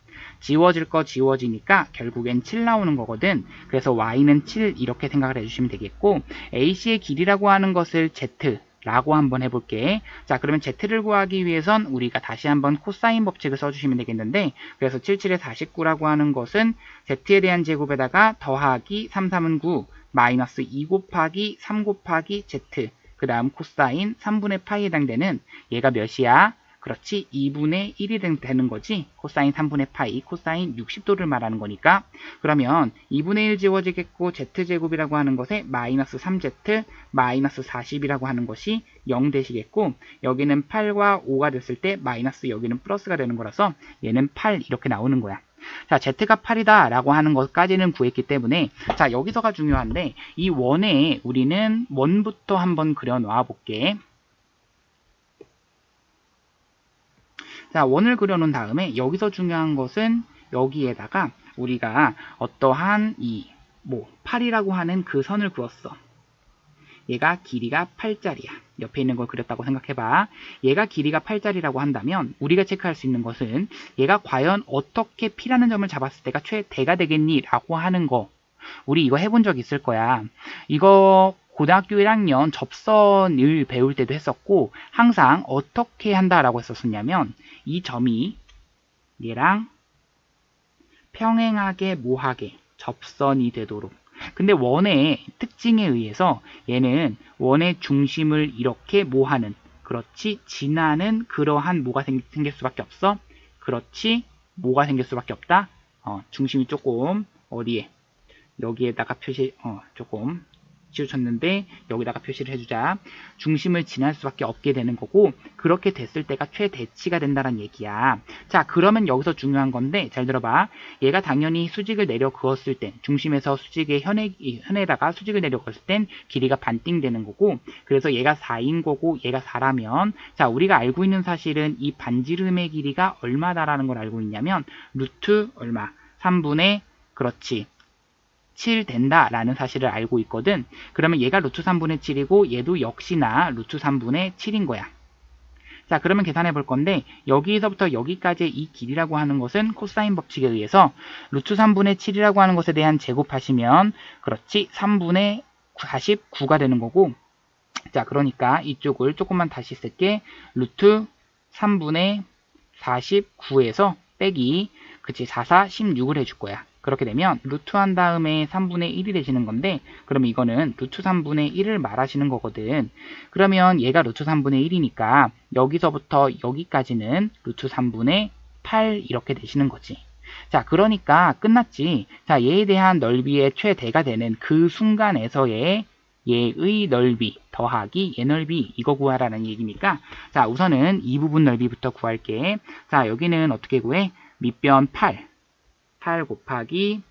지워질 거 지워지니까 결국엔 7 나오는 거거든. 그래서 y는 7 이렇게 생각을 해주시면 되겠고 AC의 길이라고 하는 것을 z 라고 한번 해볼게. 자, 그러면 z를 구하기 위해선 우리가 다시 한번 코사인 법칙을 써주시면 되겠는데 그래서 77에 49라고 하는 것은 z에 대한 제곱에다가 더하기 3, 3은 9 마이너스 2 곱하기 3 곱하기 z 그 다음 코사인 3분의 파이에 해당되는 얘가 몇이야? 그렇지 2분의 1이 되는 거지. 코사인 3분의 파이 코사인 60도를 말하는 거니까 그러면 2분의 1 지워지겠고 z제곱이라고 하는 것에 마이너스 3z 마이너스 40이라고 하는 것이 0 되시겠고 여기는 8과 5가 됐을 때 마이너스 여기는 플러스가 되는 거라서 얘는 8 이렇게 나오는 거야. 자, z가 8이다 라고 하는 것까지는 구했기 때문에 자, 여기서가 중요한데 이 원에 우리는 원부터 한번 그려 놓아 볼게. 자, 원을 그려놓은 다음에 여기서 중요한 것은 여기에다가 우리가 어떠한 8이라고 하는 그 선을 그었어. 얘가 길이가 8짜리야. 옆에 있는 걸 그렸다고 생각해봐. 얘가 길이가 8짜리라고 한다면 우리가 체크할 수 있는 것은 얘가 과연 어떻게 P라는 점을 잡았을 때가 최대가 되겠니? 라고 하는 거. 우리 이거 해본 적 있을 거야. 이거 고등학교 1학년 접선을 배울 때도 했었고 항상 어떻게 한다라고 했었냐면 이 점이 얘랑 평행하게 모하게 접선이 되도록 근데 원의 특징에 의해서 얘는 원의 중심을 이렇게 모하는 그렇지 지나는 그러한 뭐가 생길 수밖에 없어? 그렇지 뭐가 생길 수밖에 없다? 중심이 조금 어디에 여기에다가 표시 조금 치우쳤는데 여기다가 표시를 해주자. 중심을 지날 수밖에 없게 되는 거고 그렇게 됐을 때가 최대치가 된다는 얘기야. 자, 그러면 여기서 중요한 건데 잘 들어봐. 얘가 당연히 수직을 내려 그었을 땐 중심에서 수직의 현에다가 수직을 내려 그었을 땐 길이가 반띵 되는 거고 그래서 얘가 4인 거고 얘가 4라면 자, 우리가 알고 있는 사실은 이 반지름의 길이가 얼마다라는 걸 알고 있냐면 루트 얼마 3분의 그렇지 7 된다라는 사실을 알고 있거든. 그러면 얘가 루트 3분의 7이고 얘도 역시나 루트 3분의 7인 거야. 자, 그러면 계산해 볼 건데 여기서부터 여기까지의 이 길이라고 하는 것은 코사인 법칙에 의해서 루트 3분의 7이라고 하는 것에 대한 제곱하시면 그렇지 3분의 49가 되는 거고 자, 그러니까 이쪽을 조금만 다시 쓸게. 루트 3분의 49에서 빼기, 그치, 4, 4, 16을 해줄 거야. 그렇게 되면 루트 한 다음에 3분의 1이 되시는 건데, 그러면 이거는 루트 3분의 1을 말하시는 거거든. 그러면 얘가 루트 3분의 1이니까 여기서부터 여기까지는 루트 3분의 8 이렇게 되시는 거지. 자, 그러니까 끝났지. 자, 얘에 대한 넓이의 최대가 되는 그 순간에서의 얘의 넓이 더하기 얘 넓이, 이거 구하라는 얘기니까, 자, 우선은 이 부분 넓이부터 구할게. 자, 여기는 어떻게 구해? 밑변 8 곱하기,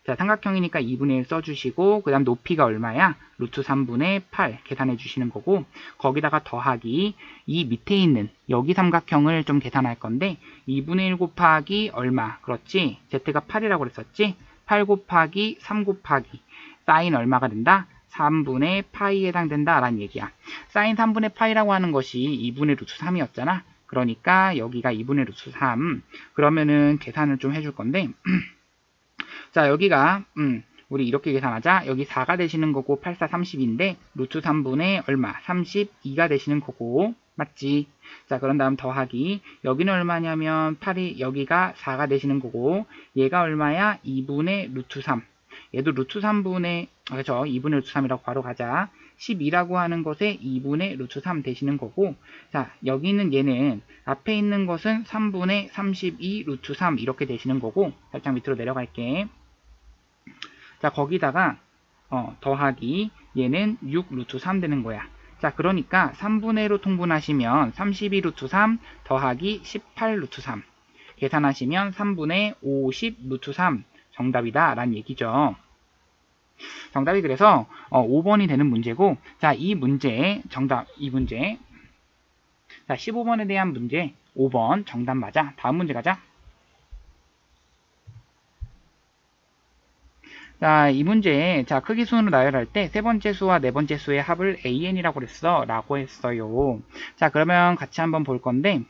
자, 삼각형이니까 2분의 1 써주시고, 그 다음 높이가 얼마야? 루트 3분의 8 계산해 주시는 거고, 거기다가 더하기, 이 밑에 있는 여기 삼각형을 좀 계산할 건데, 2분의 1 곱하기 얼마? 그렇지? z가 8이라고 그랬었지? 8 곱하기 3 곱하기 사인 얼마가 된다? 3분의 파이에 해당된다 라는 얘기야. 사인 3분의 파이라고 하는 것이 2분의 루트 3이었잖아. 그러니까 여기가 2분의 루트 3. 그러면은 계산을 좀 해줄 건데, 자, 여기가 우리 이렇게 계산하자. 여기 4가 되시는 거고 8, 4, 30인데 루트 3분의 얼마? 32가 되시는 거고, 맞지? 자, 그런 다음 더하기, 여기는 얼마냐면 8이, 여기가 4가 되시는 거고, 얘가 얼마야? 2분의 루트 3. 얘도 루트 3분의, 그렇죠, 2분의 루트 3이라고 바로 가자. 12라고 하는 것에 2분의 루트 3 되시는 거고, 자, 여기 있는 얘는 앞에 있는 것은 3분의 32 루트 3 이렇게 되시는 거고, 살짝 밑으로 내려갈게. 자, 거기다가 더하기, 얘는 6 루트 3 되는 거야. 자, 그러니까 3분의 1로 통분하시면 32 루트 3 더하기 18 루트 3 계산하시면 3분의 50 루트 3 정답이다 라는 얘기죠. 정답이 그래서 5번이 되는 문제고, 자, 이 문제 정답, 이 문제, 자, 15번에 대한 문제 5번 정답 맞아. 다음 문제 가자. 자, 이 문제, 자, 크기 순으로 나열할 때 세 번째 수와 네 번째 수의 합을 AN이라고 그랬어. 라고 했어요. 자, 그러면 같이 한번 볼 건데,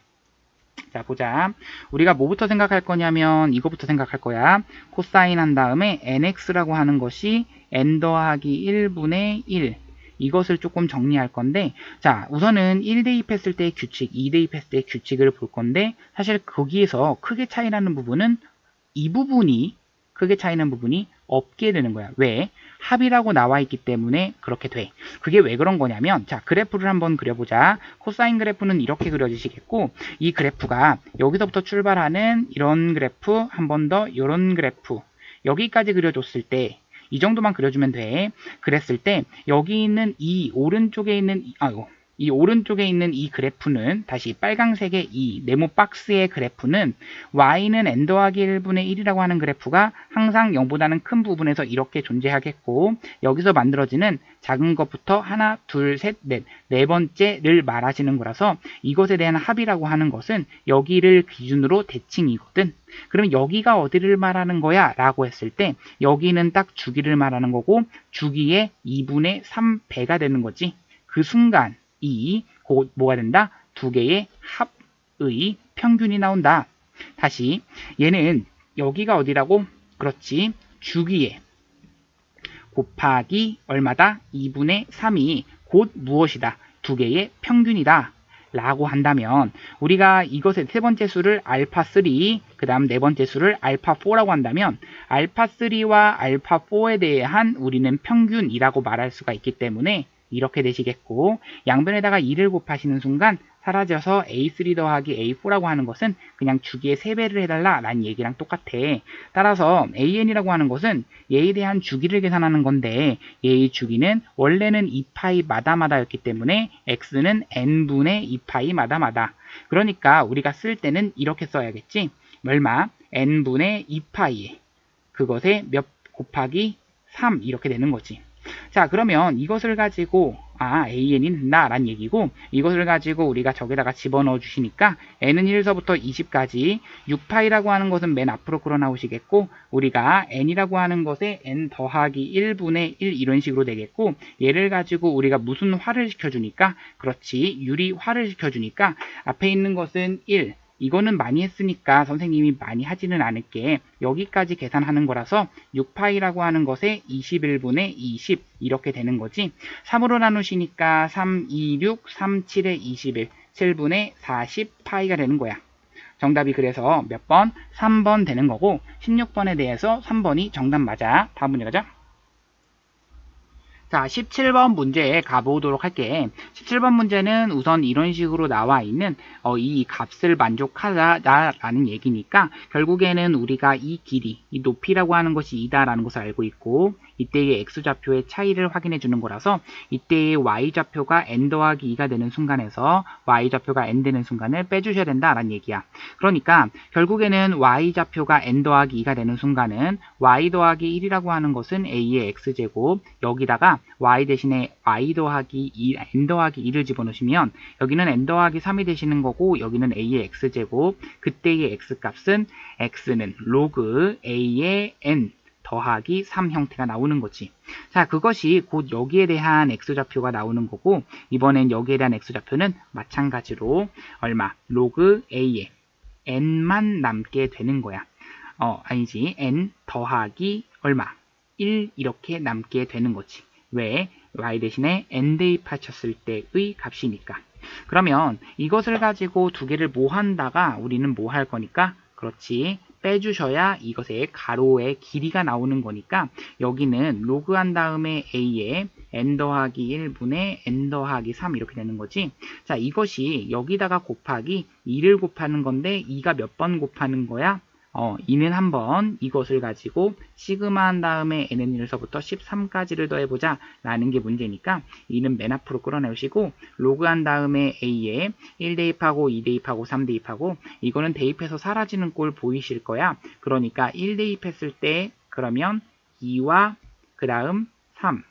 자, 보자. 우리가 뭐부터 생각할 거냐면 이거부터 생각할 거야. 코사인 한 다음에 nx라고 하는 것이 n 더하기 1분의 1. 이것을 조금 정리할 건데, 자, 우선은 1 대입했을 때의 규칙, 2 대입했을 때의 규칙을 볼 건데, 사실 거기에서 크게 차이 나는 부분은 이 부분이, 크게 차이 나는 부분이 없게 되는 거야. 왜? 합이라고 나와 있기 때문에 그렇게 돼. 그게 왜 그런 거냐면, 자, 그래프를 한번 그려보자. 코사인 그래프는 이렇게 그려지시겠고, 이 그래프가 여기서부터 출발하는 이런 그래프, 한 번 더 이런 그래프, 여기까지 그려줬을 때, 이 정도만 그려주면 돼. 그랬을 때 여기 있는 이 오른쪽에 있는 이 오른쪽에 있는 이 그래프는, 다시 빨강색의 이 네모 박스의 그래프는 y는 n 더하기 1분의 1이라고 하는 그래프가 항상 0보다는 큰 부분에서 이렇게 존재하겠고, 여기서 만들어지는 작은 것부터 하나, 둘, 셋, 넷, 네 번째를 말하시는 거라서 이것에 대한 합이라고 하는 것은 여기를 기준으로 대칭이거든. 그럼 여기가 어디를 말하는 거야? 라고 했을 때 여기는 딱 주기를 말하는 거고, 주기의 2분의 3배가 되는 거지. 그 순간 곧 뭐가 된다? 두 개의 합의 평균이 나온다. 다시, 얘는 여기가 어디라고? 그렇지, 주기에 곱하기 얼마다? 2분의 3이 곧 무엇이다? 두 개의 평균이다 라고 한다면, 우리가 이것의 세 번째 수를 알파3, 그 다음 네 번째 수를 알파4라고 한다면, 알파3와 알파4에 대한 우리는 평균이라고 말할 수가 있기 때문에 이렇게 되시겠고, 양변에다가 2를 곱하시는 순간 사라져서 A3 더하기 A4라고 하는 것은 그냥 주기의 3배를 해달라 라는 얘기랑 똑같아. 따라서 AN이라고 하는 것은 얘에 대한 주기를 계산하는 건데, 얘의 주기는 원래는 2파이 마다마다였기 때문에 x는 n분의 2파이 마다마다. 그러니까 우리가 쓸 때는 이렇게 써야겠지. 얼마? n분의 2파이에 그것에 몇 곱하기 3 이렇게 되는 거지. 자, 그러면 이것을 가지고 AN이 된다 라는 얘기고, 이것을 가지고 우리가 저기다가 집어넣어 주시니까 n은 1서부터 20까지 6파이라고 하는 것은 맨 앞으로 끌어 나오시겠고, 우리가 n이라고 하는 것에 n 더하기 1분의 1 이런 식으로 되겠고, 얘를 가지고 우리가 무슨 화를 시켜주니까, 그렇지, 유리화를 시켜주니까 앞에 있는 것은 1, 이거는 많이 했으니까 선생님이 많이 하지는 않을게. 여기까지 계산하는 거라서 6파이라고 하는 것에 21분의 20 이렇게 되는 거지. 3으로 나누시니까 3, 2, 6, 3, 7에 21, 7분의 40파이가 되는 거야. 정답이 그래서 몇 번? 3번 되는 거고 16번에 대해서 3번이 정답 맞아. 다음 문제 가자. 자, 17번 문제에 가보도록 할게. 17번 문제는 우선 이런 식으로 나와 있는 이 값을 만족하자라는 얘기니까 결국에는 우리가 이 길이, 이 높이라고 하는 것이 2다라는 것을 알고 있고 이때의 x좌표의 차이를 확인해 주는 거라서 이때의 y좌표가 n 더하기 2가 되는 순간에서 y좌표가 n 되는 순간을 빼주셔야 된다라는 얘기야. 그러니까 결국에는 y좌표가 n 더하기 2가 되는 순간은 y 더하기 1이라고 하는 것은 a의 x제곱 여기다가 y 대신에 y 더하기 2, n 더하기 2를 집어넣으시면 여기는 n 더하기 3이 되시는 거고 여기는 a의 x제곱 그때의 x값은 x는 로그 a의 n 더하기 3 형태가 나오는 거지. 자, 그것이 곧 여기에 대한 x좌표가 나오는 거고 이번엔 여기에 대한 x좌표는 마찬가지로 얼마? 로그 a의 n만 남게 되는 거야. 아니지. n 더하기 얼마? 1 이렇게 남게 되는 거지. 왜? y 대신에 n 대입하셨을 때의 값이니까. 그러면 이것을 가지고 두 개를 모한다가 우리는 뭐 할 거니까? 그렇지. 빼주셔야 이것의 가로의 길이가 나오는 거니까 여기는 로그 한 다음에 a에 n 더하기 1분의 n 더하기 3 이렇게 되는 거지. 자, 이것이 여기다가 곱하기 2를 곱하는 건데 2가 몇 번 곱하는 거야? 2는 한번 이것을 가지고 시그마 한 다음에 nn1서부터 13까지를 더해보자 라는 게 문제니까 2는 맨 앞으로 끌어내시고 로그 한 다음에 a에 1 대입하고 2 대입하고 3 대입하고 이거는 대입해서 사라지는 꼴 보이실 거야. 그러니까 1 대입했을 때 그러면 2와 그 다음 3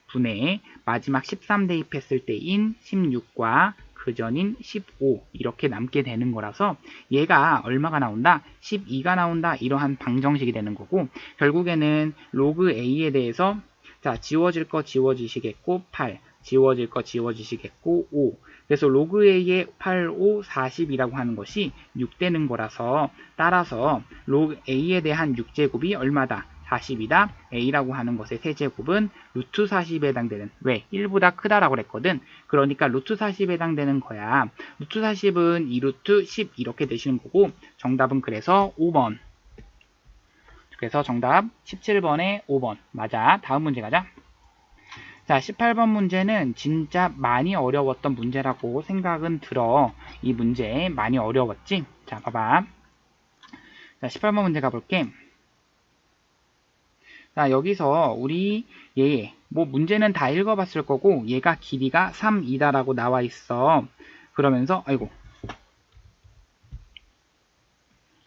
분의 마지막 13 대입했을 때인 16과 그 전인 15 이렇게 남게 되는 거라서 얘가 얼마가 나온다? 12가 나온다. 이러한 방정식이 되는 거고 결국에는 로그 a에 대해서 자 지워질 거 지워지시겠고 8 지워질 거 지워지시겠고 5 그래서 로그 a의 8, 5, 40이라고 하는 것이 6 되는 거라서 따라서 로그 a에 대한 6제곱이 얼마다? 40이다. a라고 하는 것의 세제곱은 루트 40에 해당되는 왜? 1보다 크다라고 그랬거든. 그러니까 루트 40에 해당되는 거야. 루트 40은 2루트 10 이렇게 되시는 거고 정답은 그래서 5번. 그래서 정답 17번에 5번. 맞아. 다음 문제 가자. 자, 18번 문제는 진짜 많이 어려웠던 문제라고 생각은 들어. 이 문제 많이 어려웠지? 자, 봐봐. 자, 18번 문제 가볼게. 자, 여기서 우리 뭐 문제는 다 읽어봤을 거고 얘가 길이가 3이다라고 나와 있어.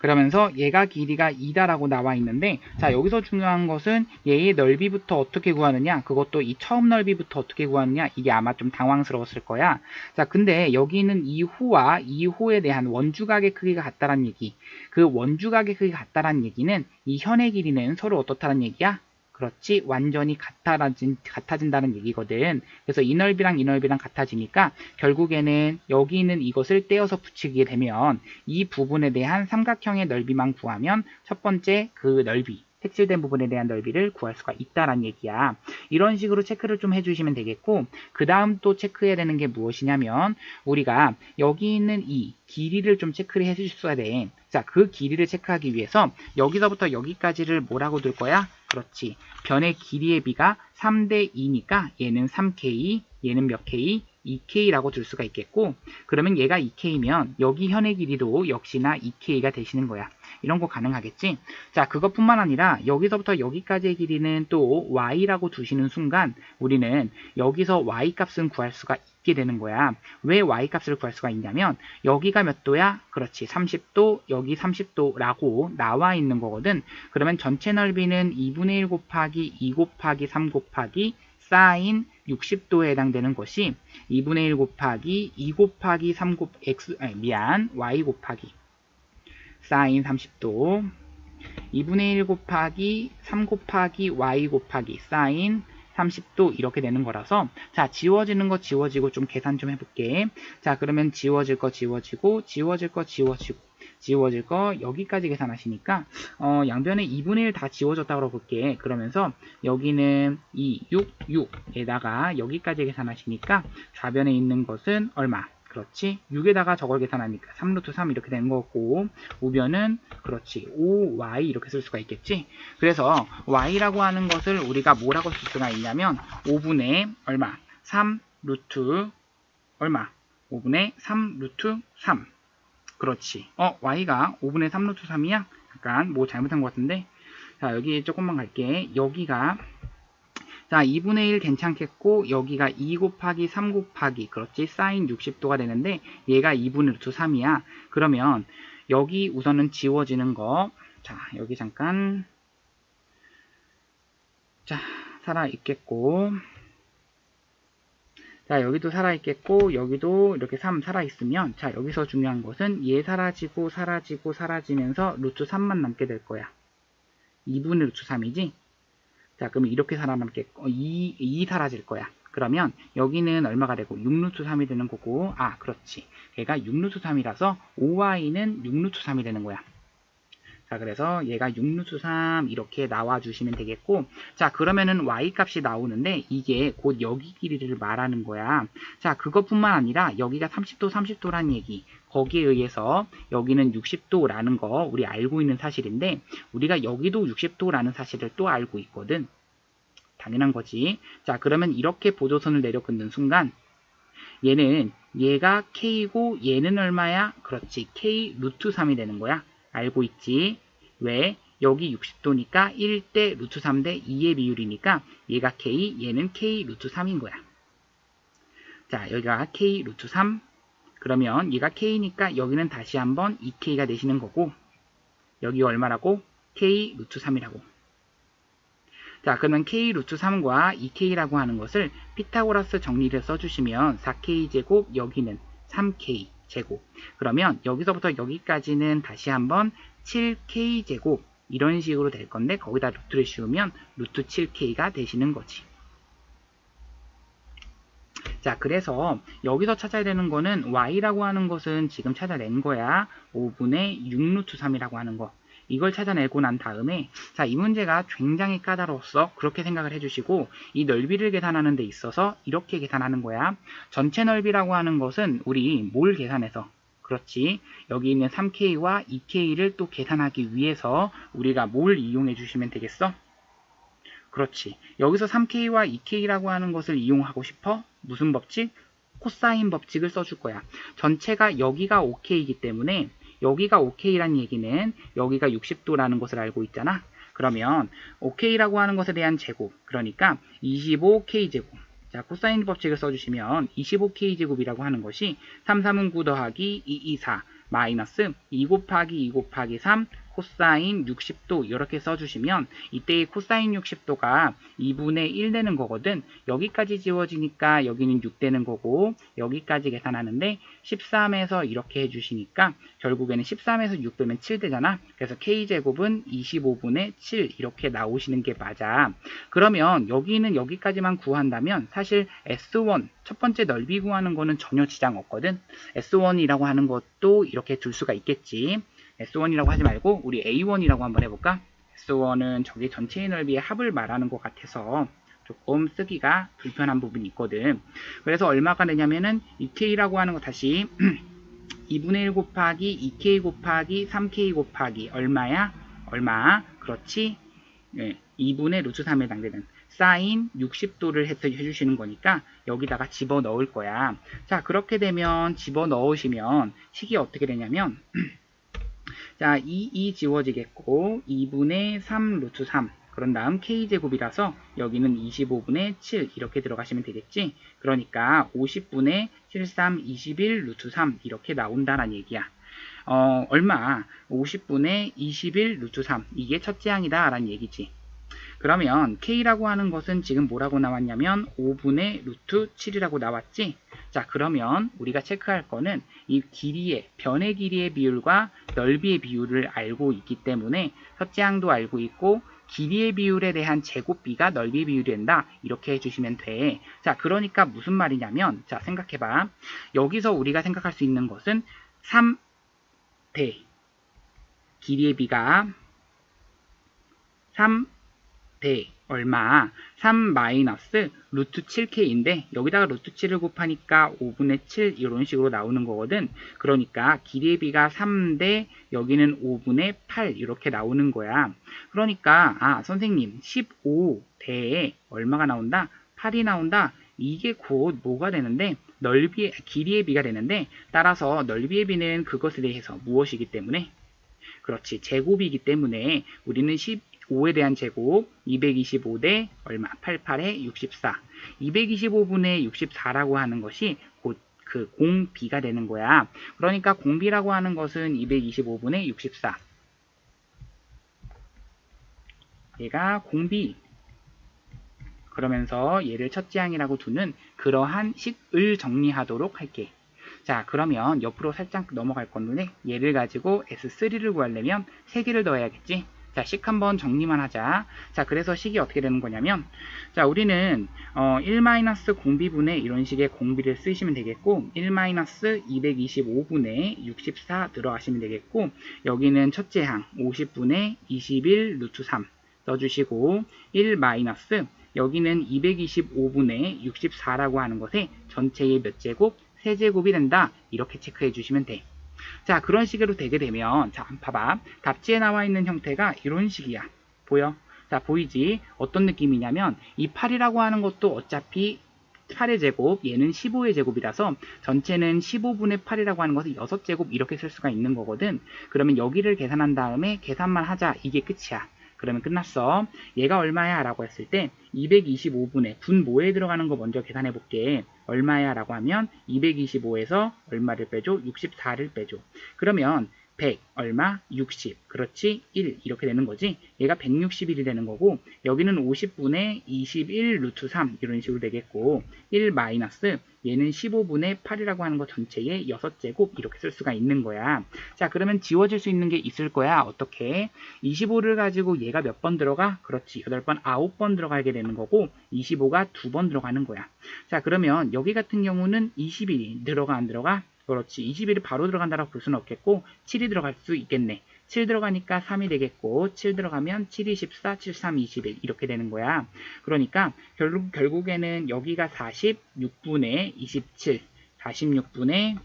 그러면서 얘가 길이가 2다라고 나와 있는데 자 여기서 중요한 것은 얘의 넓이부터 어떻게 구하느냐 그것도 이 처음 넓이부터 어떻게 구하느냐 이게 아마 좀 당황스러웠을 거야. 자 근데 여기는 이호와 이호에 대한 원주각의 크기가 같다란 얘기 그 원주각의 크기가 같다란 얘기는 이 현의 길이는 서로 어떻다는 얘기야? 그렇지 완전히 같아진다는 얘기거든. 그래서 이 넓이랑 이 넓이랑 같아지니까 결국에는 여기 있는 이것을 떼어서 붙이게 되면 이 부분에 대한 삼각형의 넓이만 구하면 첫 번째 그 넓이 색칠된 부분에 대한 넓이를 구할 수가 있다는 얘기야. 이런 식으로 체크를 좀 해주시면 되겠고 그 다음 또 체크해야 되는 게 무엇이냐면 우리가 여기 있는 이 길이를 좀 체크를 해주셔야 돼. 자, 그 길이를 체크하기 위해서 여기서부터 여기까지를 뭐라고 둘 거야? 그렇지. 변의 길이의 비가 3대 2니까 얘는 3K, 얘는 몇 K? 2K라고 둘 수가 있겠고 그러면 얘가 2K면 여기 현의 길이도 역시나 2K가 되시는 거야. 이런 거 가능하겠지? 자, 그것뿐만 아니라 여기서부터 여기까지의 길이는 또 Y라고 두시는 순간 우리는 여기서 Y 값은 구할 수가 있게 되는 거야. 왜 Y 값을 구할 수가 있냐면 여기가 몇 도야? 그렇지. 30도, 여기 30도라고 나와 있는 거거든. 그러면 전체 넓이는 2분의 1 곱하기 2 곱하기 3 곱하기 사인 60도에 해당되는 것이 2분의 1 곱하기 2 곱하기 3 y 곱하기 사인 30도 2분의 1 곱하기 3 곱하기 y 곱하기 사인 30도 이렇게 되는 거라서 자, 지워지는 거 지워지고 좀 계산 좀 해볼게. 자, 그러면 지워질 거 지워지고 지워질 거 지워지고 지워질 거 여기까지 계산하시니까 양변에 2분의 1 다 지워졌다고 볼게. 그러면서 여기는 2, 6, 6에다가 여기까지 계산하시니까 좌변에 있는 것은 얼마? 그렇지. 6에다가 저걸 계산하니까 3루트 3 이렇게 되는 거고, 우변은 그렇지. 5y 이렇게 쓸 수가 있겠지. 그래서 y라고 하는 것을 우리가 뭐라고 쓸 수가 있냐면 5분의 얼마? 3 루트 얼마? 5분의 3 루트 3. 그렇지. y가 5분의 3 루트 3이야? 약간 뭐 잘못한 것 같은데. 자, 여기 조금만 갈게. 여기가 자, 2분의 1 괜찮겠고, 여기가 2 곱하기 3 곱하기, 그렇지, 사인 60도가 되는데, 얘가 2분의 루트 3이야. 그러면, 여기 우선은 지워지는 거, 자, 여기 잠깐, 자, 살아있겠고, 자, 여기도 살아있겠고, 여기도 이렇게 3 살아있으면, 자, 여기서 중요한 것은 얘 사라지고, 사라지고, 사라지면서 루트 3만 남게 될 거야. 2분의 루트 3이지? 자, 그럼 이렇게 살아남겠고, 2 사라질 거야. 그러면 여기는 얼마가 되고 6루트 3이 되는 거고, 아, 그렇지. 얘가 6루트 3이라서 5y는 6루트 3이 되는 거야. 자, 그래서 얘가 6루트 3 이렇게 나와주시면 되겠고, 자, 그러면은 y 값이 나오는데 이게 곧 여기 길이를 말하는 거야. 자, 그것뿐만 아니라 여기가 30도, 30도라는 얘기. 거기에 의해서 여기는 60도라는 거 우리 알고 있는 사실인데, 우리가 여기도 60도라는 사실을 또 알고 있거든. 당연한 거지. 자, 그러면 이렇게 보조선을 내려 긋는 순간 얘가 k고 얘는 얼마야? 그렇지. k 루트 3이 되는 거야. 알고 있지? 왜? 여기 60도니까 1대 루트 3대 2의 비율이니까 얘가 k, 얘는 k 루트 3인 거야. 자, 여기가 k 루트 3. 그러면 얘가 k니까 여기는 다시 한번 2k가 되시는 거고, 여기가 얼마라고? k 루트 3이라고. 자, 그러면 k 루트 3과 2k라고 하는 것을 피타고라스 정리를 써주시면 4k제곱, 여기는 3k 제곱. 그러면 여기서부터 여기까지는 다시 한번 7k제곱 이런 식으로 될 건데, 거기다 루트를 씌우면 루트 7k가 되시는 거지. 자, 그래서 여기서 찾아야 되는 거는 y라고 하는 것은 지금 찾아낸 거야. 5분의 6루트 3이라고 하는 거. 이걸 찾아내고 난 다음에, 자, 이 문제가 굉장히 까다로웠어. 그렇게 생각을 해주시고, 이 넓이를 계산하는 데 있어서 이렇게 계산하는 거야. 전체 넓이라고 하는 것은 우리 뭘 계산해서, 그렇지, 여기 있는 3k와 2k를 또 계산하기 위해서 우리가 뭘 이용해 주시면 되겠어? 그렇지. 여기서 3k와 2k라고 하는 것을 이용하고 싶어? 무슨 법칙? 코사인 법칙을 써줄 거야. 전체가 여기가 5k이기 때문에 여기가 5k라는 얘기는 여기가 60도라는 것을 알고 있잖아. 그러면 5k라고 하는 것에 대한 제곱, 그러니까 25k제곱. 자, 코사인 법칙을 써주시면 25k제곱이라고 하는 것이 3, 3은 9 더하기 2, 2, 4 마이너스 2 곱하기 2 곱하기 3 코사인 60도 이렇게 써주시면 이때의 코사인 60도가 2분의 1 되는 거거든. 여기까지 지워지니까 여기는 6 되는 거고, 여기까지 계산하는데 13에서 이렇게 해주시니까 결국에는 13에서 6 빼면 7 되잖아. 그래서 k제곱은 25분의 7 이렇게 나오시는 게 맞아. 그러면 여기는 여기까지만 구한다면 사실 S1 첫 번째 넓이 구하는 거는 전혀 지장 없거든. S1이라고 하는 것도 이렇게 둘 수가 있겠지. S1이라고 하지 말고 우리 A1이라고 한번 해볼까? S1은 저기 전체의 넓이의 합을 말하는 것 같아서 조금 쓰기가 불편한 부분이 있거든. 그래서 얼마가 되냐면은 2K라고 하는 거 다시 2분의 1 곱하기 2K 곱하기 3K 곱하기 얼마야? 얼마? 그렇지? 네, 2분의 루트 3에 해당되는 사인 60도를 해주시는 거니까 여기다가 집어넣을 거야. 자, 그렇게 되면 집어넣으시면 식이 어떻게 되냐면 자, 2 지워지겠고 2분의 3 루트 3 그런 다음 k제곱이라서 여기는 25분의 7 이렇게 들어가시면 되겠지. 그러니까 50분의 73 21 루트 3 이렇게 나온다는 얘기야. 얼마? 50분의 21 루트 3 이게 첫째 항이다 라는 얘기지. 그러면 k라고 하는 것은 지금 뭐라고 나왔냐면 5분의 루트 7이라고 나왔지. 자, 그러면 우리가 체크할 거는 이 길이의 변의 길이의 비율과 넓이의 비율을 알고 있기 때문에 첫째 항도 알고 있고 길이의 비율에 대한 제곱비가 넓이의 비율이 된다. 이렇게 해주시면 돼. 자, 그러니까 무슨 말이냐면, 자, 생각해봐. 여기서 우리가 생각할 수 있는 것은 3대 길이의 비가 3대 얼마? 3 마이너스 루트 7k인데 여기다가 루트 7을 곱하니까 5분의 7 이런 식으로 나오는 거거든. 그러니까 길이의 비가 3대 여기는 5분의 8 이렇게 나오는 거야. 그러니까 선생님 15대에 얼마가 나온다? 8이 나온다. 이게 곧 뭐가 되는데 길이의 비가 되는데 따라서 넓이의 비는 그것에 대해서 무엇이기 때문에 그렇지 제곱이기 때문에 우리는 15에 대한 제곱 225대 얼마 88에 64 225분의 64라고 하는 것이 곧 그 공비가 되는 거야. 그러니까 공비라고 하는 것은 225분의 64 얘가 공비 그러면서 얘를 첫째 항이라고 두는 그러한 식을 정리하도록 할게. 자, 그러면 옆으로 살짝 넘어갈 건데 얘를 가지고 S3를 구하려면 3개를 더해야겠지. 자, 식 한번 정리만 하자. 자, 그래서 식이 어떻게 되는 거냐면 자, 우리는 1-공비분의 이런 식의 공비를 쓰시면 되겠고 1-225분의 64 들어가시면 되겠고 여기는 첫째 항 50분의 21 루트 3 써주시고 1 마이너스 여기는 225분의 64라고 하는 것에 전체의 몇 제곱? 세제곱이 된다. 이렇게 체크해 주시면 돼. 자, 그런 식으로 되게 되면 자, 봐봐. 답지에 나와 있는 형태가 이런 식이야. 보여? 자, 보이지? 어떤 느낌이냐면 이 8이라고 하는 것도 어차피 8의 제곱, 얘는 15의 제곱이라서 전체는 15분의 8이라고 하는 것을 6제곱 이렇게 쓸 수가 있는 거거든. 그러면 여기를 계산한 다음에 계산만 하자. 이게 끝이야. 그러면 끝났어. 얘가 얼마야? 라고 했을 때 225분의 분모에 들어가는 거 먼저 계산해 볼게. 얼마야? 라고 하면 225에서 얼마를 빼줘? 64를 빼줘. 그러면 100 얼마? 60 그렇지? 1 이렇게 되는 거지. 얘가 161이 되는 거고 여기는 50분의 21 루트 3 이런 식으로 되겠고 1 마이너스 얘는 15분의 8이라고 하는 거 전체의 6제곱 이렇게 쓸 수가 있는 거야. 자, 그러면 지워질 수 있는 게 있을 거야. 어떻게? 25를 가지고 얘가 몇 번 들어가? 그렇지. 8번, 9번 들어가게 되는 거고 25가 2번 들어가는 거야. 자, 그러면 여기 같은 경우는 21이 들어가 안 들어가? 그렇지. 21이 바로 들어간다라고 볼 수는 없겠고 7이 들어갈 수 있겠네. 7 들어가니까 3이 되겠고 7 들어가면 7, 24, 7, 3, 21 이렇게 되는 거야. 그러니까 결국에는 여기가 46분의 27 46분의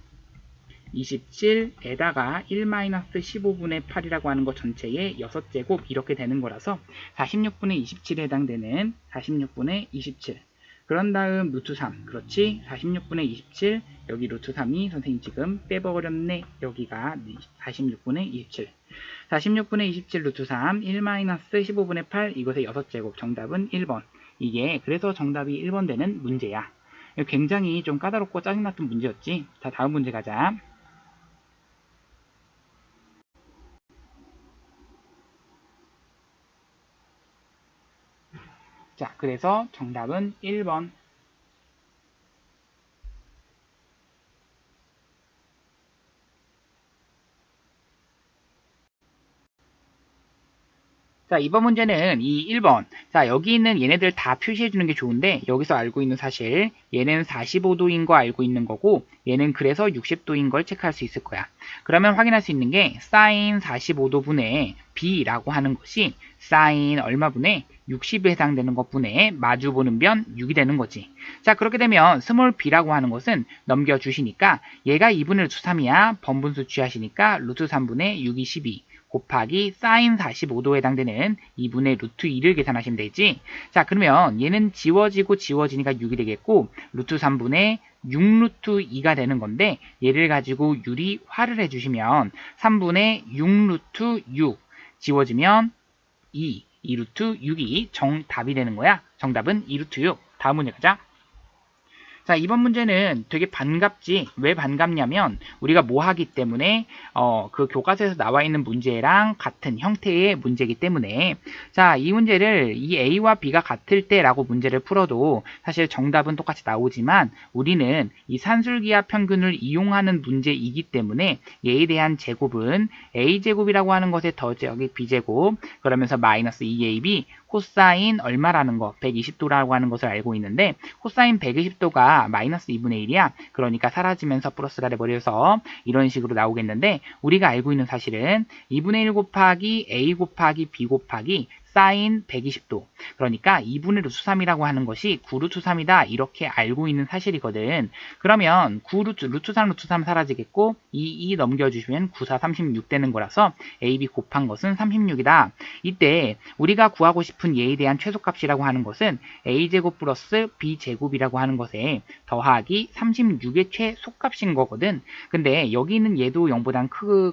27에다가 1-15분의 8이라고 하는 거 전체의 6제곱 이렇게 되는 거라서 46분의 27에 해당되는 46분의 27 그런 다음 루트 3 그렇지 46분의 27 여기 루트 3이 선생님 지금 빼버렸네. 여기가 46분의 27 46분의 27 루트 3 1-15분의 8 이것의 6제곱 정답은 1번. 이게 그래서 정답이 1번 되는 문제야. 굉장히 좀 까다롭고 짜증났던 문제였지. 자, 다음 문제 가자. 자, 그래서 정답은 1번. 자, 이번 문제는 이 1번. 자, 여기 있는 얘네들 다 표시해 주는 게 좋은데 여기서 알고 있는 사실 얘는 45도인 거 알고 있는 거고 얘는 그래서 60도인 걸 체크할 수 있을 거야. 그러면 확인할 수 있는 게 sin 45도분의 b라고 하는 것이 sin 얼마분의 60에 해당되는 것분의 마주보는 변 6이 되는 거지. 자, 그렇게 되면 스몰 b라고 하는 것은 넘겨주시니까 얘가 2분의 루트 3이야. 번분수 취하시니까 루트 3분의 6이 12 곱하기 sin 45도에 해당되는 2분의 루트 2를 계산하시면 되지. 자, 그러면 얘는 지워지고 지워지니까 6이 되겠고 루트 3분의 6 루트 2가 되는 건데 얘를 가지고 유리화를 해주시면 3분의 6 루트 6 지워지면 2 루트 6이 정답이 되는 거야. 정답은 2 루트 6. 다음 문제 가자. 자, 이번 문제는 되게 반갑지. 왜 반갑냐면 우리가 뭐 하기 때문에 그 교과서에서 나와 있는 문제랑 같은 형태의 문제이기 때문에 자, 이 문제를 이 A와 B가 같을 때라고 문제를 풀어도 사실 정답은 똑같이 나오지만 우리는 이 산술기하 평균을 이용하는 문제이기 때문에 얘에 대한 제곱은 A제곱이라고 하는 것에 더하기 B제곱 그러면서 마이너스 2AB 코사인 얼마라는 거 120도라고 하는 것을 알고 있는데 코사인 120도가 마이너스 2분의 1이야. 그러니까 사라지면서 플러스가 돼버려서 이런 식으로 나오겠는데 우리가 알고 있는 사실은 2분의 1 곱하기 A 곱하기 B 곱하기 사인 120도 그러니까 2분의 루트 3이라고 하는 것이 9루트 3이다 이렇게 알고 있는 사실이거든. 그러면 9루트 3 루트 3 사라지겠고 2 넘겨주시면 9, 4, 36 되는 거라서 AB 곱한 것은 36이다. 이때 우리가 구하고 싶은 얘에 대한 최소값이라고 하는 것은 A제곱 플러스 B제곱이라고 하는 것에 더하기 36의 최소값인 거거든. 근데 여기는 얘도 0보다는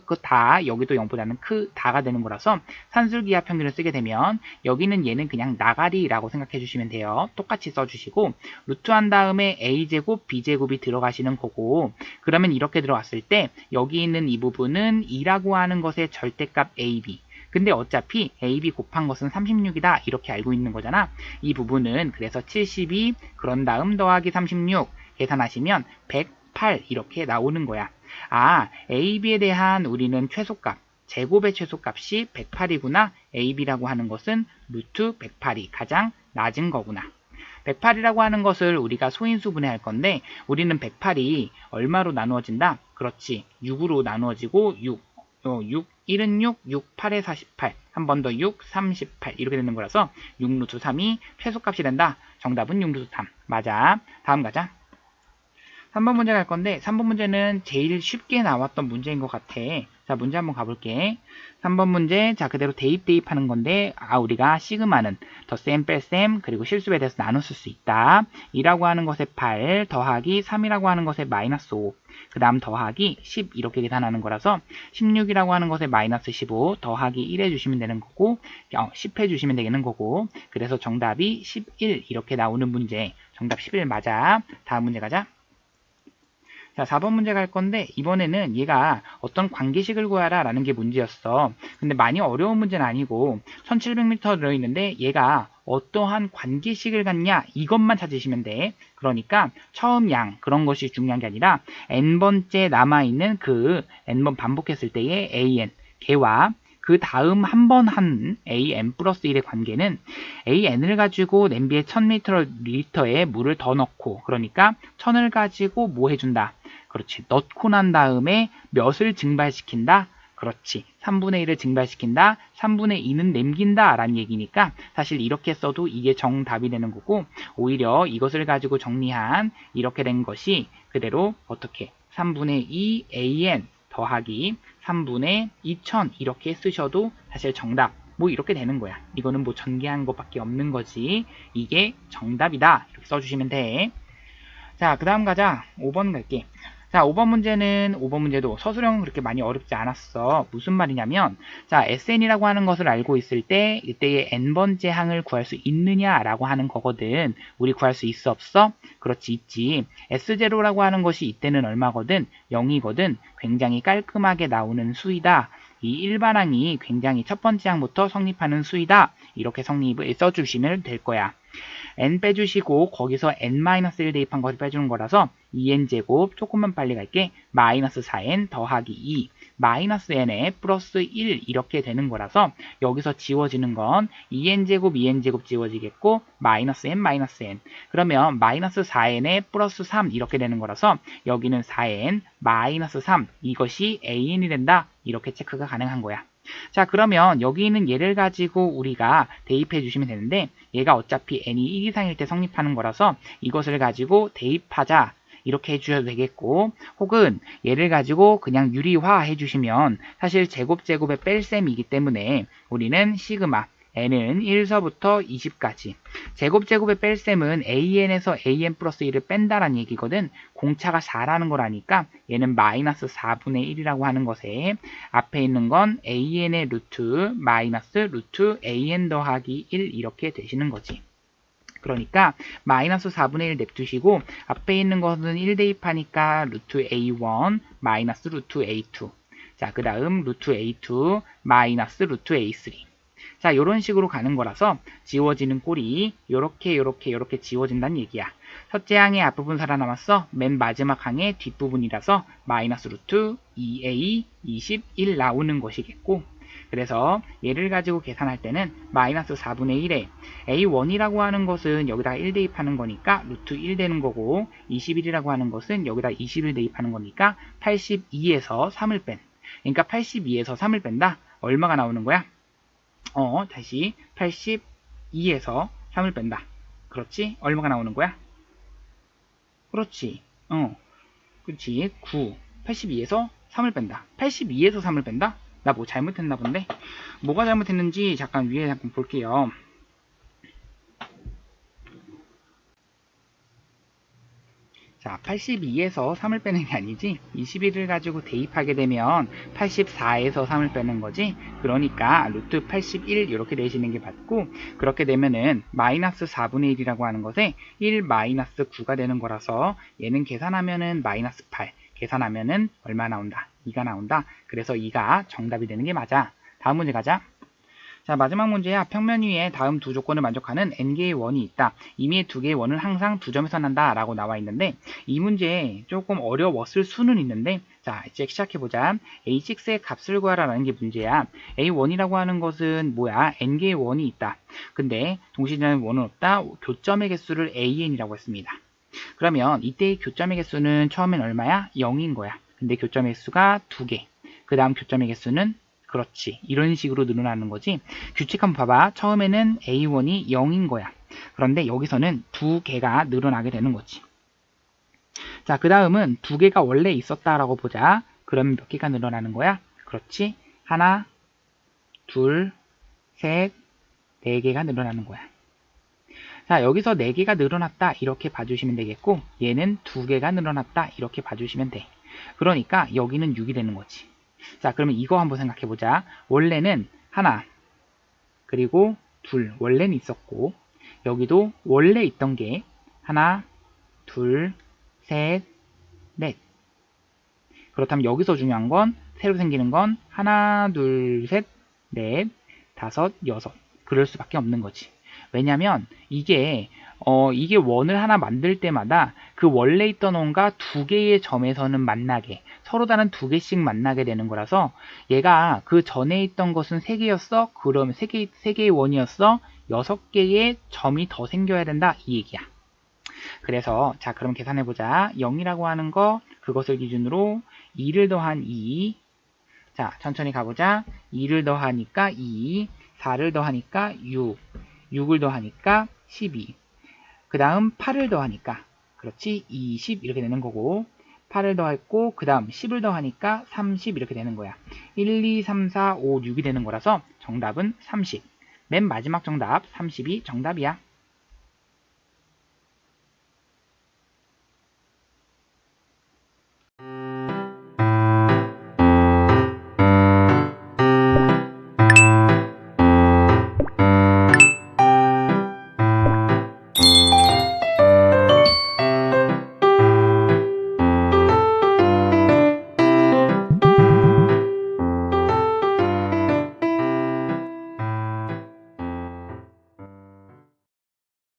크다 여기도 0보다는 크다가 되는 거라서 산술기하 평균을 쓰게 되면 여기는 얘는 그냥 나가리라고 생각해 주시면 돼요. 똑같이 써주시고 루트한 다음에 A제곱 B제곱이 들어가시는 거고 그러면 이렇게 들어갔을 때 여기 있는 이 부분은 2라고 하는 것의 절대값 AB 근데 어차피 AB 곱한 것은 36이다 이렇게 알고 있는 거잖아. 이 부분은 그래서 72 그런 다음 더하기 36 계산하시면 108 이렇게 나오는 거야. 아, AB에 대한 우리는 최소값 제곱의 최소값이 108이구나. AB라고 하는 것은 루트 108이 가장 낮은 거구나. 108이라고 하는 것을 우리가 소인수분해 할 건데 우리는 108이 얼마로 나누어진다? 그렇지. 6으로 나누어지고 6, 1은 6, 6, 8에 48, 한 번 더 6, 38 이렇게 되는 거라서 6루트 3이 최소값이 된다. 정답은 6루트 3. 맞아. 다음 가자. 3번 문제 갈 건데 3번 문제는 제일 쉽게 나왔던 문제인 것 같아. 자, 문제 한번 가볼게. 3번 문제, 자, 그대로 대입하는 건데, 우리가 시그마는 덧셈, 뺄셈, 그리고 실수에 대해서 나눴을 수 있다. 2라고 하는 것에 8, 더하기 3이라고 하는 것에 마이너스 5, 그 다음 더하기 10 이렇게 계산하는 거라서 16이라고 하는 것에 마이너스 15, 더하기 1 해주시면 되는 거고, 10 해주시면 되는 거고, 그래서 정답이 11 이렇게 나오는 문제. 정답 11 맞아. 다음 문제 가자. 자, 4번 문제 갈 건데 이번에는 얘가 어떤 관계식을 구하라 라는 게 문제였어. 근데 많이 어려운 문제는 아니고 1700m 들어있는데 얘가 어떠한 관계식을 갖냐 이것만 찾으시면 돼. 그러니까 처음 양 그런 것이 중요한 게 아니라 n번째 남아있는 그 n번 반복했을 때의 an 걔와 그 다음 한 번 한 an 플러스 1의 관계는 an을 가지고 냄비에 1000리터의 물을 더 넣고 그러니까 1000을 가지고 뭐 해준다? 그렇지. 넣고 난 다음에 몇을 증발시킨다? 그렇지. 3분의 1을 증발시킨다. 3분의 2는 남긴다. 라는 얘기니까 사실 이렇게 써도 이게 정답이 되는 거고 오히려 이것을 가지고 정리한 이렇게 된 것이 그대로 어떻게 3분의 2 an 더하기 3분의 2000 이렇게 쓰셔도 사실 정답 뭐 이렇게 되는 거야. 이거는 뭐 전개한 것밖에 없는 거지. 이게 정답이다. 이렇게 써주시면 돼. 자, 그 다음 가자. 5번 갈게. 자, 5번 문제도 서술형 그렇게 많이 어렵지 않았어. 무슨 말이냐면, 자, SN이라고 하는 것을 알고 있을 때, 이때의 n번째 항을 구할 수 있느냐라고 하는 거거든. 우리 구할 수 있어, 없어? 그렇지, 있지. S0라고 하는 것이 이때는 얼마거든? 0이거든. 굉장히 깔끔하게 나오는 수이다. 이 일반항이 굉장히 첫 번째 항부터 성립하는 수이다. 이렇게 성립을 써주시면 될 거야. n 빼주시고 거기서 n-1 대입한 것을 빼주는 거라서 2n제곱 조금만 빨리 갈게. 마이너스 4n 더하기 2 마이너스 n에 플러스 1 이렇게 되는 거라서 여기서 지워지는 건 2n제곱 지워지겠고 마이너스 n 그러면 마이너스 4n에 플러스 3 이렇게 되는 거라서 여기는 4n 마이너스 3 이것이 an이 된다. 이렇게 체크가 가능한 거야. 자, 그러면 여기 있는 얘를 가지고 우리가 대입해 주시면 되는데 얘가 어차피 n이 1 이상일 때 성립하는 거라서 이것을 가지고 대입하자 이렇게 해주셔도 되겠고 혹은 얘를 가지고 그냥 유리화 해주시면 사실 제곱의 뺄셈이기 때문에 우리는 시그마 n은 1서부터 20까지 제곱의 뺄셈은 an에서 an 플러스 1을 뺀다라는 얘기거든. 공차가 4라는 거라니까 얘는 마이너스 4분의 1이라고 하는 것에 앞에 있는 건 an의 루트 마이너스 루트 an 더하기 1 이렇게 되시는 거지. 그러니까 마이너스 4분의 1 냅두시고 앞에 있는 것은 1 대입하니까 루트 A1 마이너스 루트 A2. 자, 그 다음 루트 A2 마이너스 루트 A3. 자, 이런 식으로 가는 거라서 지워지는 꼴이 요렇게 지워진다는 얘기야. 첫째 항의 앞부분 살아남았어. 맨 마지막 항의 뒷부분이라서 마이너스 루트 2A 21 나오는 것이겠고, 그래서 얘를 가지고 계산할 때는 마이너스 4분의 1에 A1이라고 하는 것은 여기다가 1 대입하는 거니까 루트 1 되는 거고, 21이라고 하는 것은 여기다 21 대입하는 거니까 82에서 3을 뺀. 그러니까 82에서 3을 뺀다. 얼마가 나오는 거야? 다시 82에서 3을 뺀다. 그렇지? 얼마가 나오는 거야? 그렇지. 그렇지. 9. 82에서 3을 뺀다. 82에서 3을 뺀다? 나 뭐 잘못했나 본데? 뭐가 잘못했는지 잠깐 위에 잠깐 볼게요. 자, 82에서 3을 빼는 게 아니지, 21을 가지고 대입하게 되면 84에서 3을 빼는 거지. 그러니까 루트 81 이렇게 내시는 게 맞고, 그렇게 되면은 마이너스 4분의 1이라고 하는 것에 1 마이너스 9가 되는 거라서 얘는 계산하면은 마이너스 8, 계산하면은 얼마 나온다? 2가 나온다. 그래서 2가 정답이 되는 게 맞아. 다음 문제 가자. 자, 마지막 문제야. 평면 위에 다음 두 조건을 만족하는 n개의 원이 있다. 임의의 두 개의 원은 항상 두 점에서 난다 라고 나와 있는데, 이 문제 조금 어려웠을 수는 있는데, 자, 이제 시작해보자. A6의 값을 구하라는 게 문제야. A1이라고 하는 것은 뭐야? n개의 원이 있다. 근데 동시대는 원은 없다. 교점의 개수를 an이라고 했습니다. 그러면 이때의 교점의 개수는 처음엔 얼마야? 0인 거야. 근데 교점의 개수가 2개. 그 다음 교점의 개수는 그렇지. 이런 식으로 늘어나는 거지. 규칙 한번 봐봐. 처음에는 A1이 0인 거야. 그런데 여기서는 2개가 늘어나게 되는 거지. 자, 그 다음은 2개가 원래 있었다라고 보자. 그러면 몇 개가 늘어나는 거야? 그렇지. 하나, 둘, 셋, 4개가 늘어나는 거야. 자, 여기서 4개가 늘어났다 이렇게 봐주시면 되겠고, 얘는 2개가 늘어났다 이렇게 봐주시면 돼. 그러니까 여기는 6이 되는 거지. 자, 그러면 이거 한번 생각해보자. 원래는 하나, 그리고 둘, 원래는 있었고, 여기도 원래 있던 게 하나, 둘, 셋, 넷. 그렇다면 여기서 중요한 건, 새로 생기는 건 하나, 둘, 셋, 넷, 다섯, 여섯. 그럴 수밖에 없는 거지. 왜냐면 이게 원을 하나 만들 때마다 그 원래 있던 원과 2개의 점에서는 만나게, 서로 다른 2개씩 만나게 되는 거라서, 얘가 그 전에 있던 것은 3개였어? 그러면 3개의 원이었어? 6개의 점이 더 생겨야 된다 이 얘기야. 그래서 자, 그럼 계산해보자. 0이라고 하는 거, 그것을 기준으로 2를 더한 2. 자, 천천히 가보자. 2를 더하니까 2, 4를 더하니까 6, 6을 더하니까 12. 그 다음 8을 더하니까, 그렇지, 20 이렇게 되는 거고, 8을 더했고 그 다음 10을 더하니까 30 이렇게 되는 거야. 1, 2, 3, 4, 5, 6이 되는 거라서 정답은 30. 맨 마지막 정답 30이 정답이야.